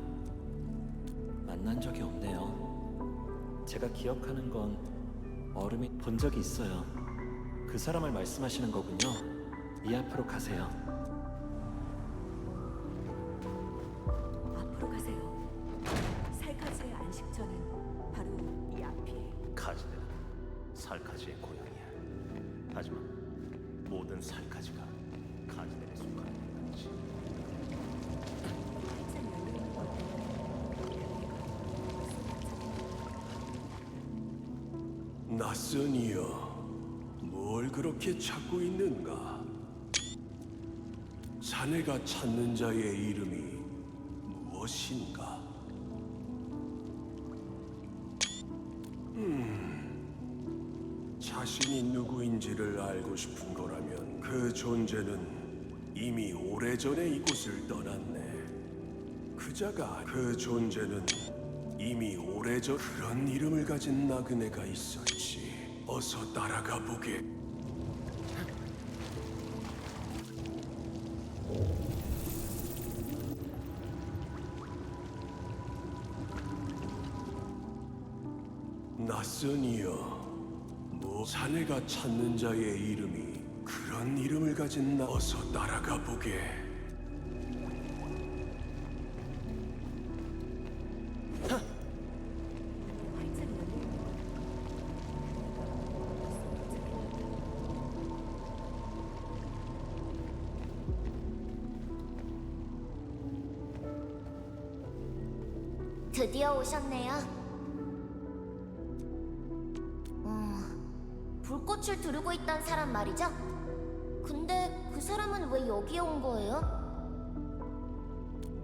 만난 적이 없네요. 제가 기억하는 건 얼음이 본 적이 있어요. 그 사람을 말씀하시는 거군요. 이 앞으로 가세요. 앞으로 가세요. 살카즈의 안식처는 바로 이 앞이에요. 카즈는 살카즈의 고향이야. 하지만 모든 살카즈가 카즈들의 속하는 인간이지. 활짝 열려있는 것 낯선 이여, 뭘 그렇게 찾고 있는가? 자네가 찾는 자의 이름이 무엇인가? 자신이 누구인지를 알고 싶은 거라면 그 존재는 이미 오래전에 이곳을 떠났네. 그자가 그 존재는 이미 오래전 그런 이름을 가진 나그네가 있었지. 어서 따라가 보게. 낯선 이여, 뭐 자네가 찾는 자의 이름이 그런 이름을 가진 나 어서 따라가 보게. 활짝 열려있는 것 드디어 오셨네요. 불꽃을 두르고 있던 사람 말이죠? 근데 그 사람은 왜 여기에 온 거예요?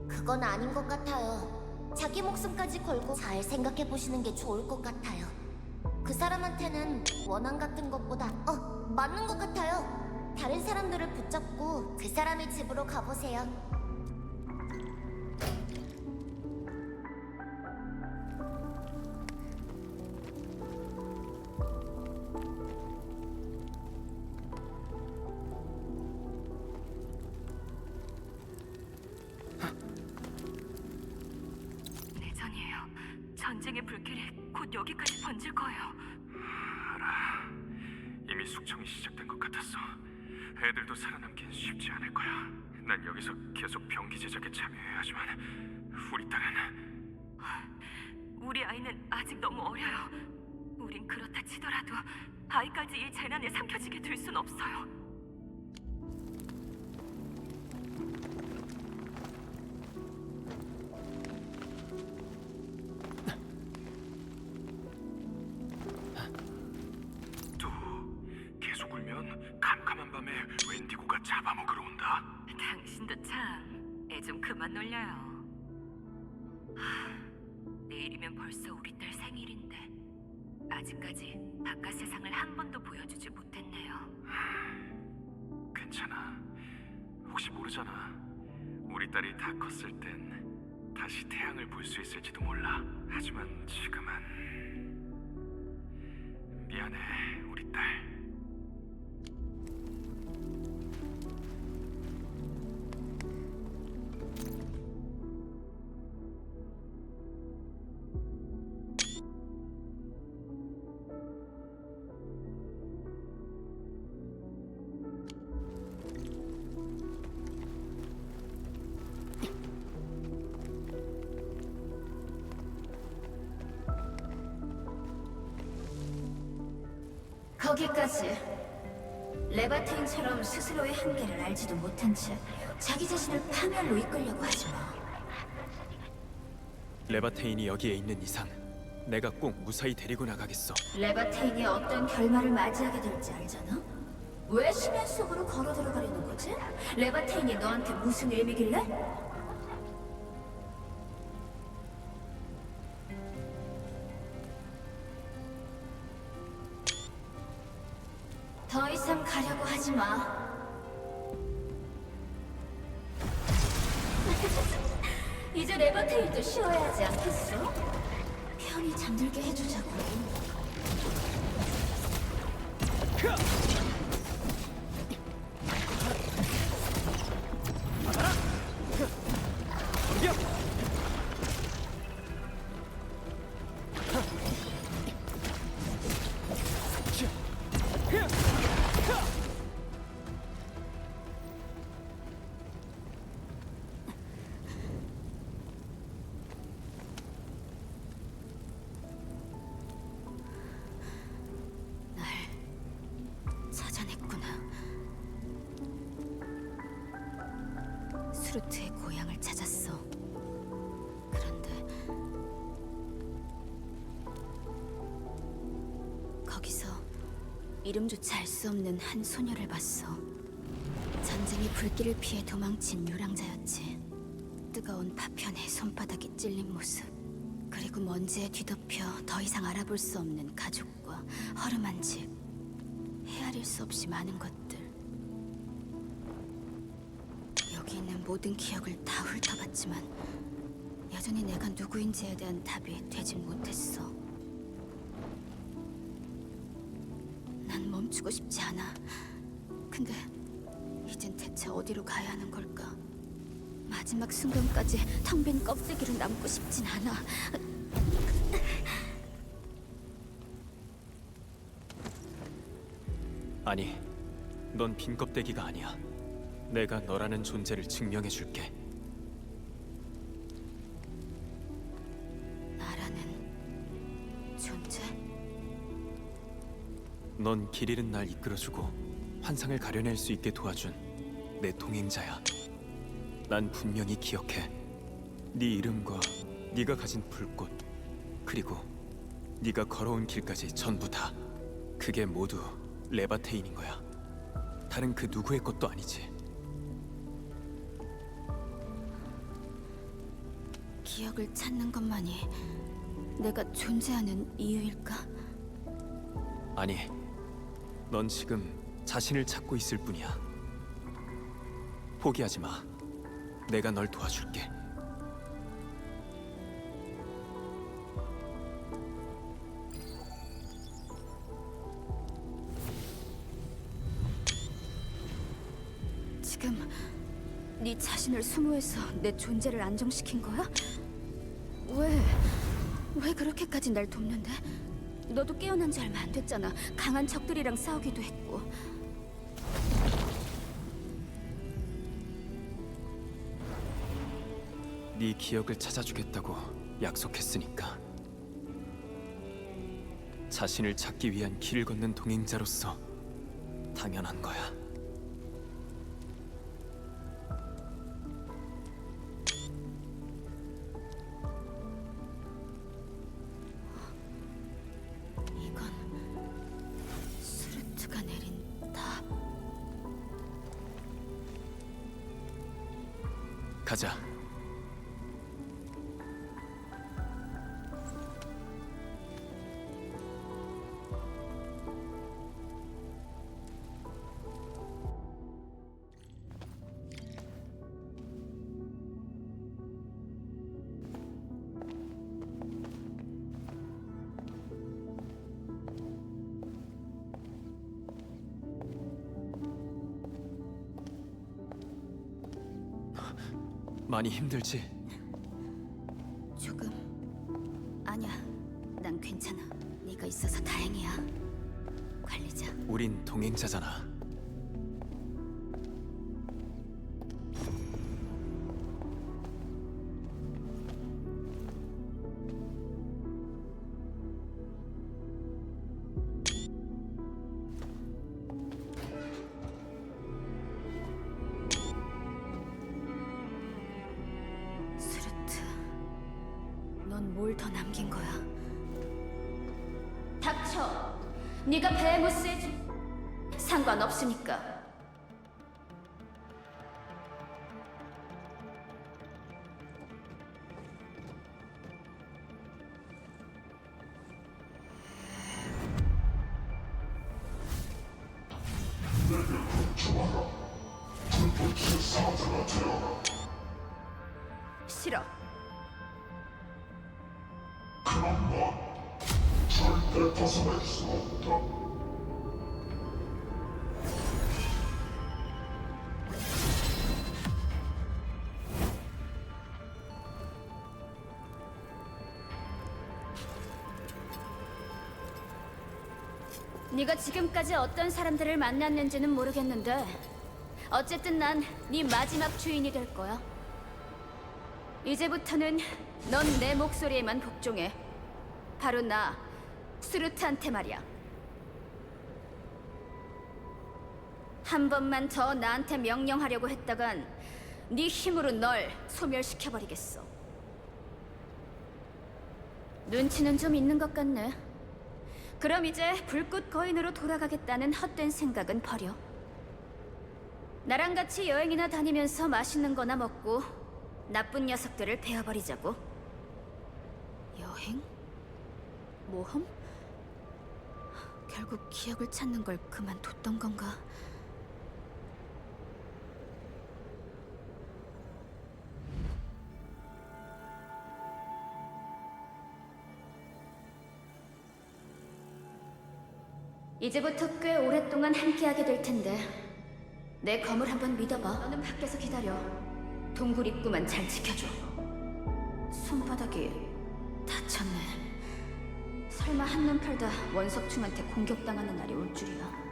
그건 아닌 것 같아요. 자기 목숨까지 걸고 잘 생각해 보시는 게 좋을 것 같아요. 그 사람한테는 원한 같은 것보다 맞는 것 같아요. 다른 사람들을 붙잡고 그 사람의 집으로 가보세요. 내전이에요. 전쟁의 불길이 곧 여기까지 번질 거예요. 알아. 이미 숙청이 시작된 것 같았어. 애들도 살아남긴 쉽지 않을 거야. 난 여기서 계속 병기 제작에 참여해야 하지만 우리 딸은 우리 아이는 아직 너무 어려요. 우린 그렇다 치더라도 아이까지 이 재난에 삼켜지게 둘 순 없어요. 또 계속 울면 캄캄한 밤에 웬디고가 잡아먹으러 온다. 당신도 참 애 좀 그만 놀려요. 내일이면 벌써 우리 딸 생일인데 아직까지 바깥 세상을 한 번도 보여주지 못했네요. 괜찮아. 혹시 모르잖아. 우리 딸이 다 컸을 땐 다시 태양을 볼 수 있을지도 몰라. 하지만 지금은 미안해, 우리 딸. 거기까지. 레바테인처럼 스스로의 한계를 알지도 못한 채 자기 자신을 파멸로 이끌려고 하지 마. 레바테인이 여기에 있는 이상 내가 꼭 무사히 데리고 나가겠어. 레바테인이 어떤 결말을 맞이하게 될지 알잖아? 왜 심연 속으로 걸어 들어가려는 거지? 레바테인이 너한테 무슨 의미길래? 더 이상 가려고 하지 마. 이제 레바테인도 쉬어야 하지 않겠어? 편히 잠들게 해주자고. 찾아냈구나. 수루트의 고향을 찾았어. 그런데 거기서 이름조차 알 수 없는 한 소녀를 봤어. 전쟁의 불길을 피해 도망친 유랑자였지. 뜨거운 파편에 손바닥이 찔린 모습, 그리고 먼지에 뒤덮여 더 이상 알아볼 수 없는 가족과 허름한 집, 헤아릴 수 없이 많은 것들. 여기 있는 모든 기억을 다 훑어봤지만 여전히 내가 누구인지에 대한 답이 되진 못했어. 난 멈추고 싶지 않아. 근데 이젠 대체 어디로 가야 하는 걸까? 마지막 순간까지 텅 빈 껍데기로 남고 싶진 않아. 아니, 넌 빈 껍데기가 아니야. 내가 너라는 존재를 증명해줄게. 나라는 존재? 넌 길 잃은 날 이끌어주고 환상을 가려낼 수 있게 도와준 내 동행자야. 난 분명히 기억해. 네 이름과 네가 가진 불꽃, 그리고 네가 걸어온 길까지 전부 다. 그게 모두 레바테인인 거야. 다른 그 누구의 것도 아니지. 기억을 찾는 것만이 내가 존재하는 이유일까? 아니, 넌 지금 자신을 찾고 있을 뿐이야. 포기하지 마. 내가 널 도와줄게. 지금 네 자신을 수모해서 내 존재를 안정시킨 거야? 왜 그렇게까지 날 돕는데? 너도 깨어난 지 얼마 안 됐잖아. 강한 적들이랑 싸우기도 했고. 네 기억을 찾아주겠다고 약속했으니까. 자신을 찾기 위한 길을 걷는 동행자로서 당연한 거야. 이건 수루트가 내린 답. 가자. 많이 힘들지? 조금. 아니야, 난 괜찮아. 네가 있어서 다행이야. 관리자. 우린 동행자잖아. 뭘 더 남긴 거야? 닥쳐. 네가 베헤모스의 상관없으니까. 싫어. 네가 지금까지 어떤 사람들을 만났는지는 모르겠는데 어쨌든 난 네 마지막 주인이 될 거야. 이제부터는 넌 내 목소리에만 복종해. 바로 나, 스루트한테 말이야. 한 번만 더 나한테 명령하려고 했다간 네 힘으로 널 소멸시켜버리겠어. 눈치는 좀 있는 것 같네. 그럼 이제 불꽃 거인으로 돌아가겠다는 헛된 생각은 버려. 나랑 같이 여행이나 다니면서 맛있는 거나 먹고 나쁜 녀석들을 베어버리자고. 여행? 모험? 결국 기억을 찾는 걸 그만뒀던 건가? 이제부터 꽤 오랫동안 함께하게 될 텐데 내 검을 한번 믿어봐. 너는 밖에서 기다려. 동굴 입구만 잘 지켜줘. 손바닥이 다쳤네. 설마 한눈 팔다 원석충한테 공격당하는 날이 올 줄이야.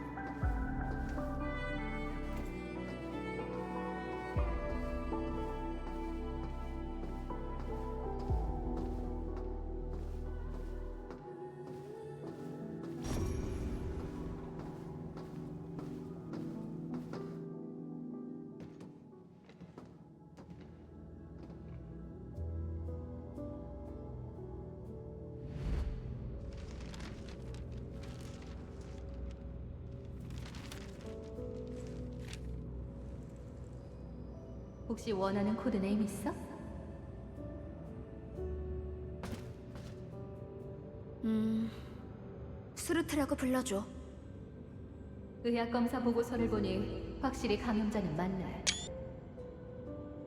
혹시 원하는 코드네임 있어? 스루트라고 불러줘. 의학검사 보고서를 보니 확실히 감염자는 맞네.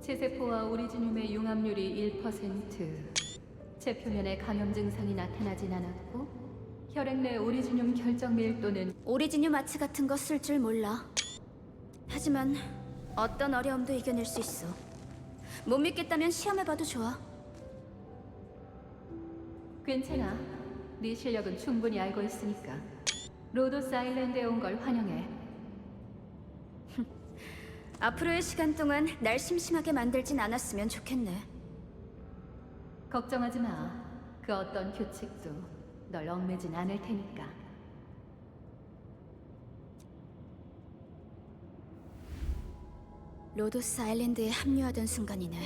체세포와 오리지늄의 융합률이 1%. 체표면에 감염 증상이 나타나진 않았고 혈액 내 오리지늄 결정 밀도는 오리지늄 아치 같은 거 쓸 줄 몰라. 하지만 어떤 어려움도 이겨낼 수 있어. 못 믿겠다면 시험해봐도 좋아. 괜찮아. 네 실력은 충분히 알고 있으니까. 로도스 아일랜드에 온 걸 환영해. 앞으로의 시간 동안 날 심심하게 만들진 않았으면 좋겠네. 걱정하지 마. 그 어떤 규칙도 널 얽매진 않을 테니까. 로도스 아일랜드에 합류하던 순간이네.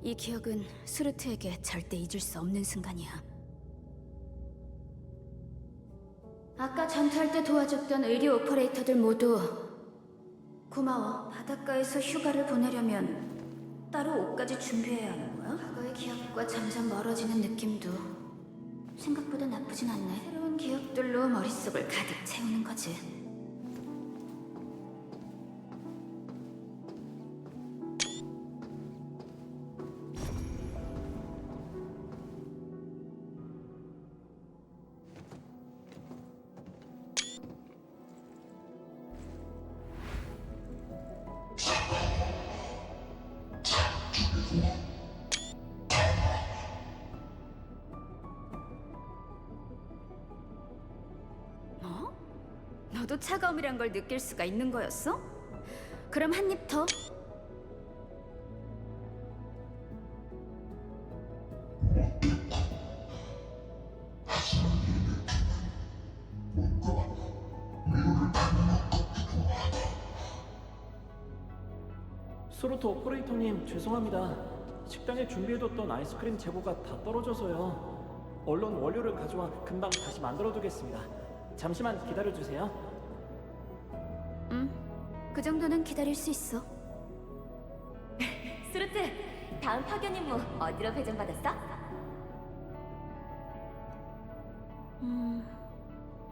이 기억은 스루트에게 절대 잊을 수 없는 순간이야. 아까 전투할 때 도와줬던 의료 오퍼레이터들 모두 고마워. 바닷가에서 휴가를 보내려면 따로 옷까지 준비해야 하는 거야? 과거의 기억과 점점 멀어지는 느낌도 생각보다 나쁘진 않네. 새로운 기억들로 머릿속을 가득 채우는 거지. 너도 차가움이란 걸 느낄 수가 있는 거였어? 그럼 한 입 더. 소르토 오퍼레이터님 죄송합니다. 식당에 준비해뒀던 아이스크림 재고가 다 떨어져서요. 얼른 원료를 가져와 금방 다시 만들어두겠습니다. 잠시만 기다려주세요. 그 정도는 기다릴 수 있어. 스루트, 다음 파견 임무 어디로 배정받았어?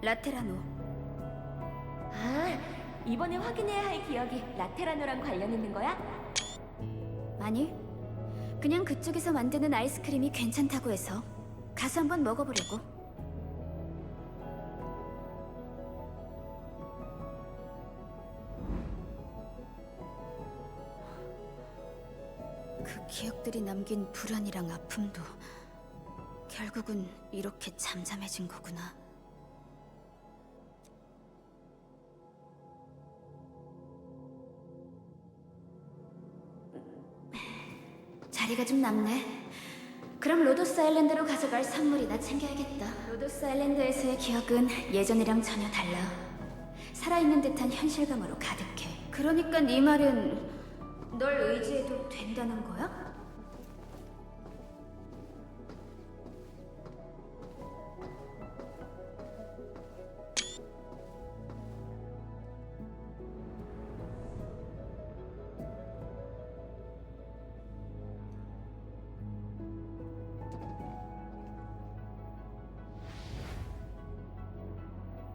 라테라노. 아, 이번에 확인해야 할 기억이 라테라노랑 관련 있는 거야? 아니, 그냥 그쪽에서 만드는 아이스크림이 괜찮다고 해서 가서 한번 먹어보려고. 그 기억들이 남긴 불안이랑 아픔도 결국은 이렇게 잠잠해진 거구나. 자리가 좀 남네. 그럼 로도스 아일랜드로 가져갈 선물이나 챙겨야겠다. 로도스 아일랜드에서의 기억은 예전이랑 전혀 달라. 살아있는 듯한 현실감으로 가득해. 그러니까 네 말은 널 의지해도 된다는 거야?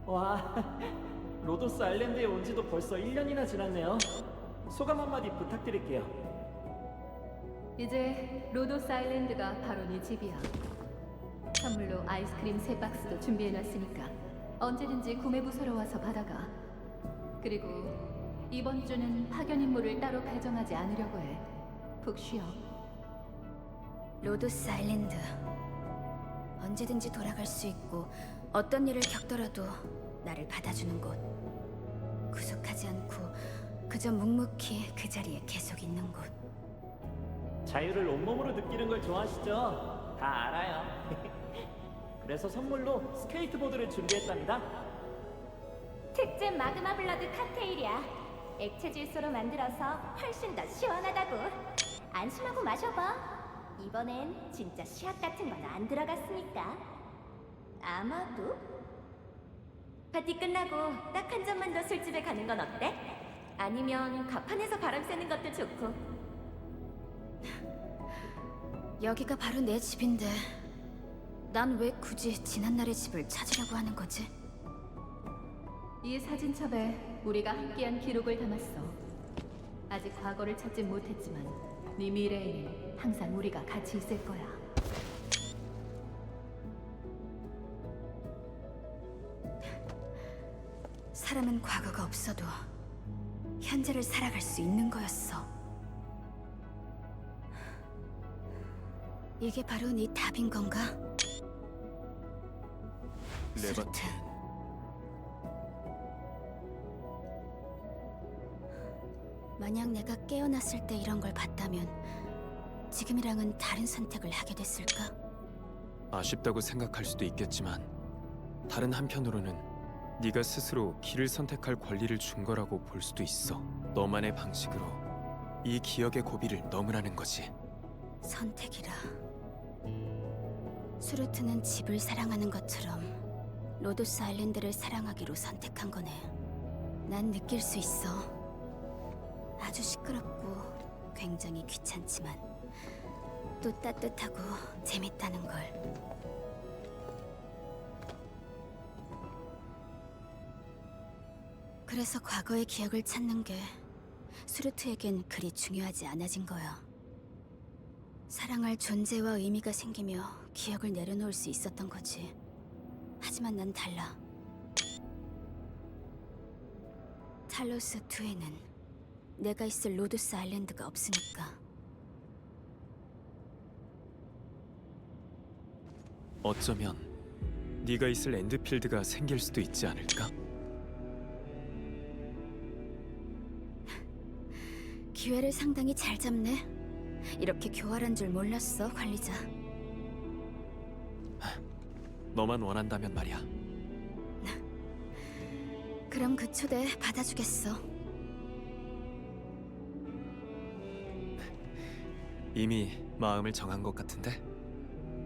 와, 로도스 아일랜드에 온 지도 벌써 1년이나 지났네요. 소감 한마디 부탁드릴게요. 이제 로도스 아일랜드가 바로 네 집이야. 선물로 아이스크림 3박스도 준비해놨으니까 언제든지 구매 부서로 와서 받아가. 그리고 이번 주는 파견 임무를 따로 배정하지 않으려고 해. 푹 쉬어. 로도스 아일랜드. 언제든지 돌아갈 수 있고 어떤 일을 겪더라도 나를 받아주는 곳. 구속하지 않고 그저 묵묵히 그 자리에 계속 있는 곳. 자유를 온몸으로 느끼는 걸 좋아하시죠? 다 알아요. 그래서 선물로 스케이트보드를 준비했답니다. 특제 마그마 블러드 칵테일이야. 액체 질소로 만들어서 훨씬 더 시원하다고. 안심하고 마셔봐. 이번엔 진짜 시약 같은 건 안 들어갔으니까. 아마도? 파티 끝나고 딱 한 잔만 더 술집에 가는 건 어때? 아니면 가판에서 바람 쐬는 것도 좋고. 여기가 바로 내 집인데 난 왜 굳이 지난날의 집을 찾으려고 하는 거지? 이 사진첩에 우리가 함께한 기록을 담았어. 아직 과거를 찾진 못했지만 네 미래에는 항상 우리가 같이 있을 거야. 사람은 과거가 없어도 현재를 살아갈 수 있는 거였어. 이게 바로 네 답인 건가? 레바테. 만약 내가 깨어났을 때 이런 걸 봤다면 지금이랑은 다른 선택을 하게 됐을까? 아쉽다고 생각할 수도 있겠지만 다른 한편으로는 네가 스스로 길을 선택할 권리를 준 거라고 볼 수도 있어. 너만의 방식으로 이 기억의 고비를 넘으라는 거지. 선택이라. 수루트는 집을 사랑하는 것처럼 로도스 아일랜드를 사랑하기로 선택한 거네. 난 느낄 수 있어. 아주 시끄럽고 굉장히 귀찮지만 또 따뜻하고 재밌다는 걸. 그래서 과거의 기억을 찾는 게 수루트에겐 그리 중요하지 않아진 거야. 사랑할 존재와 의미가 생기며 기억을 내려놓을 수 있었던 거지. 하지만 난 달라. 탈로스 2에는 내가 있을 로도스 아일랜드가 없으니까. 어쩌면 네가 있을 엔드필드가 생길 수도 있지 않을까? 기회를 상당히 잘 잡네. 이렇게 교활한 줄 몰랐어, 관리자. 너만 원한다면 말이야. 그럼 그 초대 받아주겠어. 이미 마음을 정한 것 같은데?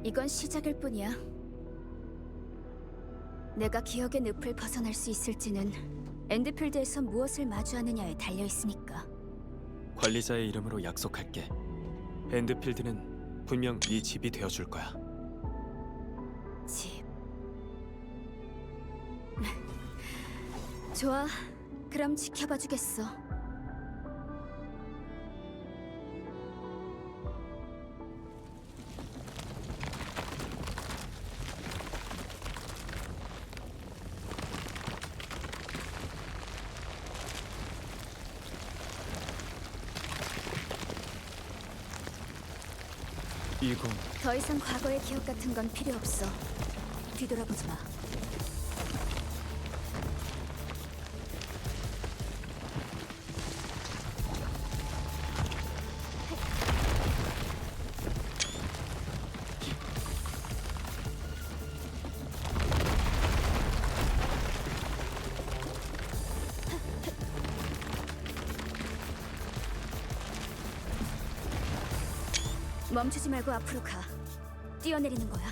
이건 시작일 뿐이야. 내가 기억의 늪을 벗어날 수 있을지는 엔드필드에서 무엇을 마주하느냐에 달려 있으니까. 관리자의 이름으로 약속할게. 엔드필드는 분명 네 집이 되어줄 거야. 집. 좋아. 그럼 지켜봐 주겠어. 이건 더 이상 과거의 기억 같은 건 필요 없어. 뒤돌아보지 마. 멈추지 말고 앞으로 가. 뛰어내리는 거야.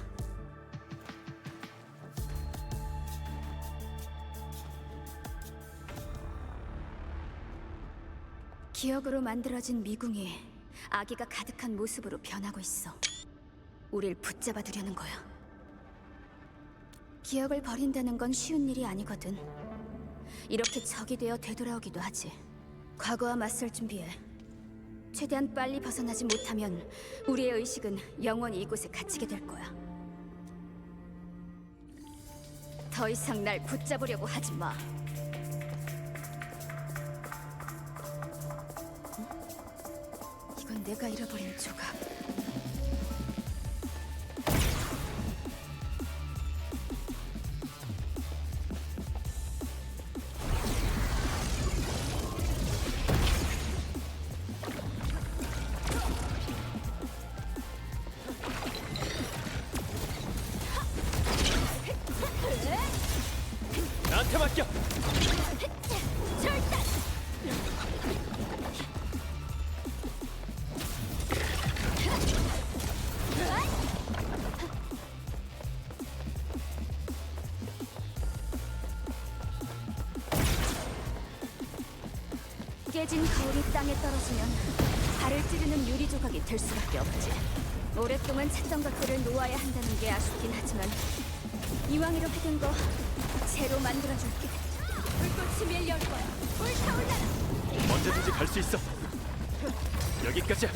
기억으로 만들어진 미궁이 아기가 가득한 모습으로 변하고 있어. 우릴 붙잡아 두려는 거야. 기억을 버린다는 건 쉬운 일이 아니거든. 이렇게 적이 되어 되돌아오기도 하지. 과거와 맞설 준비해. 최대한 빨리 벗어나지 못하면 우리의 의식은 영원히 이곳에 갇히게 될 거야. 더 이상 날 붙잡으려고 하지 마. 이건 내가 잃어버린 조각. 나한테 맡겨. 절단! 깨진 거울이 땅에 떨어지면 발을 찌르는 유리 조각이 될 수밖에 없지. 오랫동안 찾던 것들을 놓아야 한다는 게 아쉽긴 하지만 이왕 이렇게 된 거 새로 만들어줄게. 불꽃이 밀려올 거야. 불타올라라. 언제든지 갈 수 있어. 여기까지야.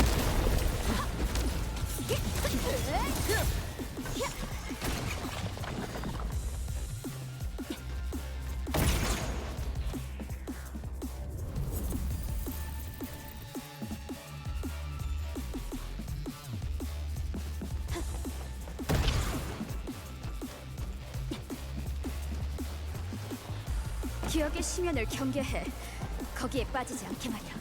기억의 심연을 경계해. 거기에 빠지지 않게 말이야.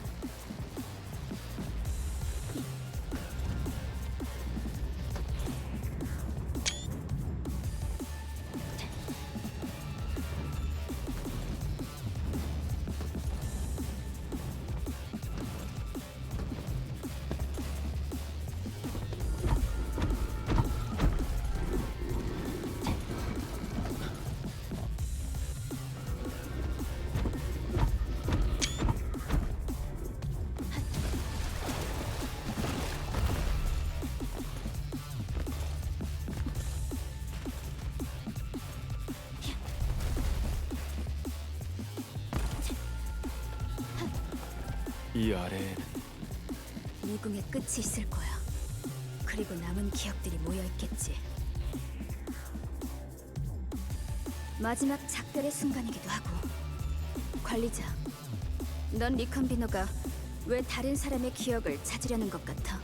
이 아래에는 미궁의 끝이 있을 거야. 그리고 남은 기억들이 모여 있겠지. 마지막 작별의 순간이기도 하고. 관리자, 넌 리컨비너가 왜 다른 사람의 기억을 찾으려는 것 같아?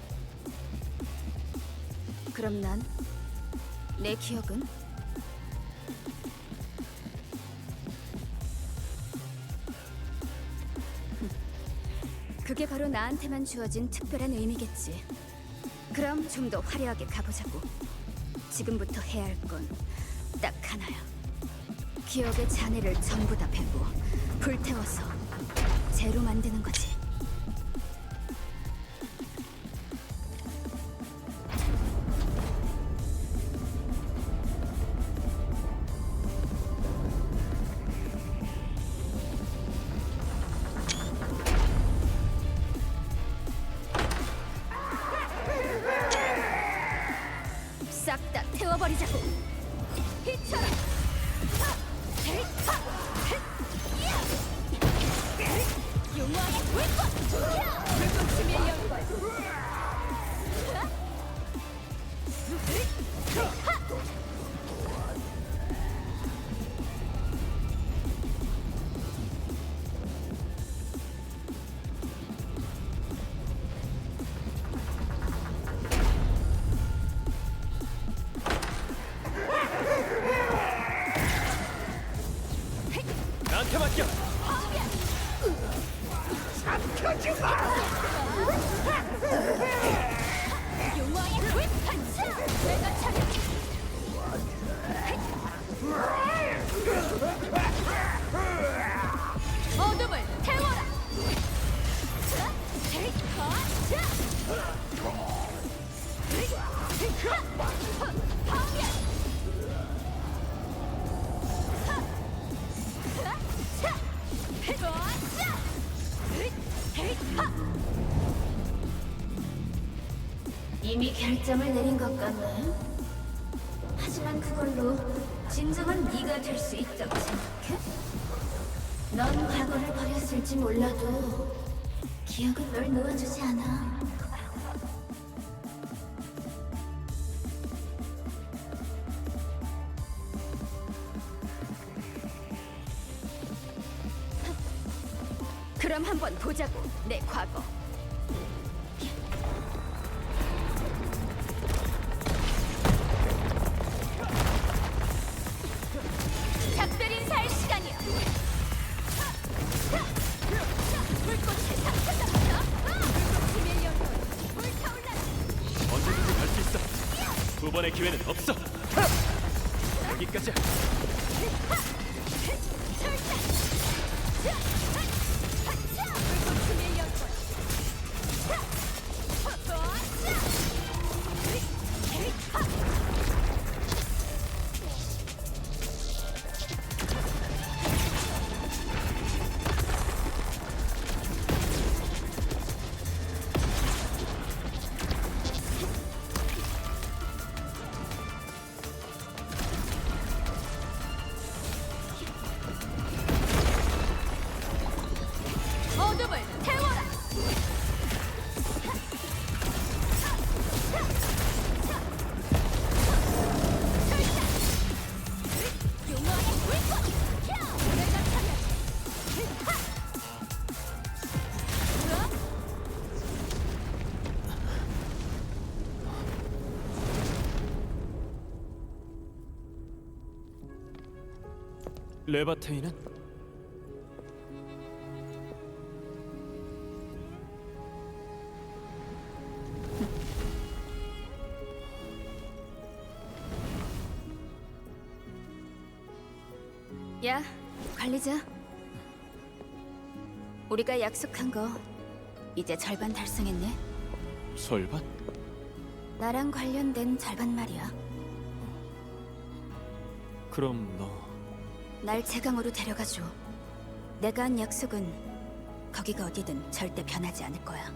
그럼 난 내 기억은? 그게 바로 나한테만 주어진 특별한 의미겠지. 그럼 좀 더 화려하게 가보자고. 지금부터 해야 할 건 딱 하나야. 기억의 잔해를 전부 다 베고 불태워서 재로 만드는 거지. 용왕의 불꽃! 야! 불꽃이 밀려올 나한테 맡겨. 용왕의 불판차! 내가 차려! 어둠을 태워라! 이미 결정을 내린 것 같네. 하지만 그걸로 진정한 네가 될 수 있다고 생각해? 넌 과거를 버렸을지 몰라도 기억은 널 놓아주지 않아. 그럼 한번 보자고, 내 과거. 작별 인사할 시간이야. 불꽃을 삭힌다. 불꽃이 밀려오는 불타올라라. 언제든지 갈 수 있어. 두 번의 기회는 없어. 여기까지야. 불꽃이 밀려오는 어둠을 태워라. 용왕의 불꽃! 내가 차려! 레바테이는? 야, 관리자. 우리가 약속한 거 이제 절반 달성했네. 절반? 나랑 관련된 절반 말이야. 그럼 너 날 제강으로 데려가줘. 내가 한 약속은 거기가 어디든 절대 변하지 않을 거야.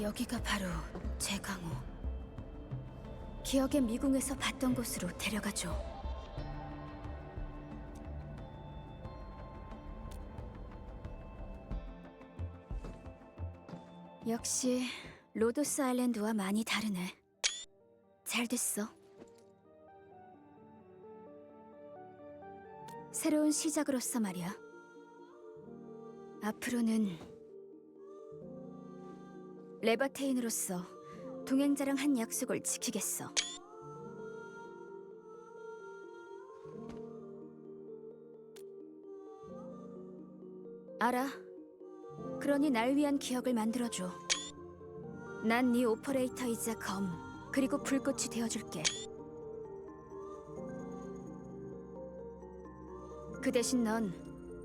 여기가 바로 제강호. 기억의 미궁에서 봤던 곳으로 데려가줘. 역시 로도스 아일랜드와 많이 다르네. 잘 됐어. 새로운 시작으로서 말이야. 앞으로는 레바테인으로서 동행자랑 한 약속을 지키겠어. 알아. 그러니 날 위한 기억을 만들어줘. 난 네 오퍼레이터이자 검, 그리고 불꽃이 되어줄게. 그 대신 넌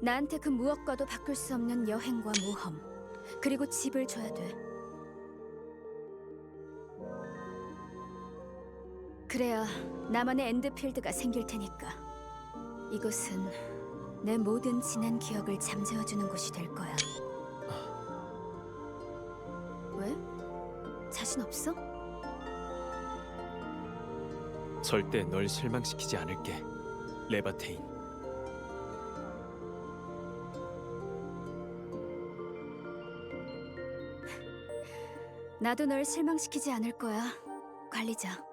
나한테 그 무엇과도 바꿀 수 없는 여행과 모험, 그리고 집을 줘야 돼. 그래야 나만의 엔드필드가 생길 테니까. 이곳은 내 모든 지난 기억을 잠재워주는 곳이 될 거야. 왜? 자신 없어? 절대 널 실망시키지 않을게, 레바테인. 나도 널 실망시키지 않을 거야, 관리자.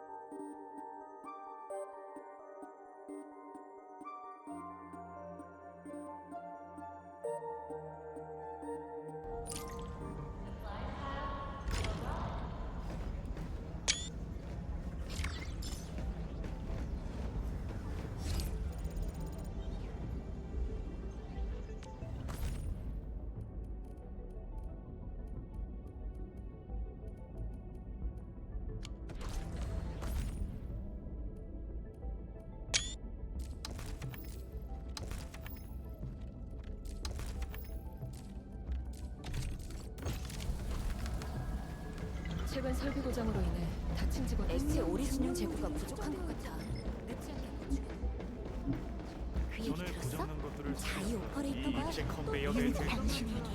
최근 설비 고장으로 인해 다친 직원 S 오리지널 재고가 부족한 것 같아. 그 얘기 들었어? 자이 오퍼레이터가 또 당신에게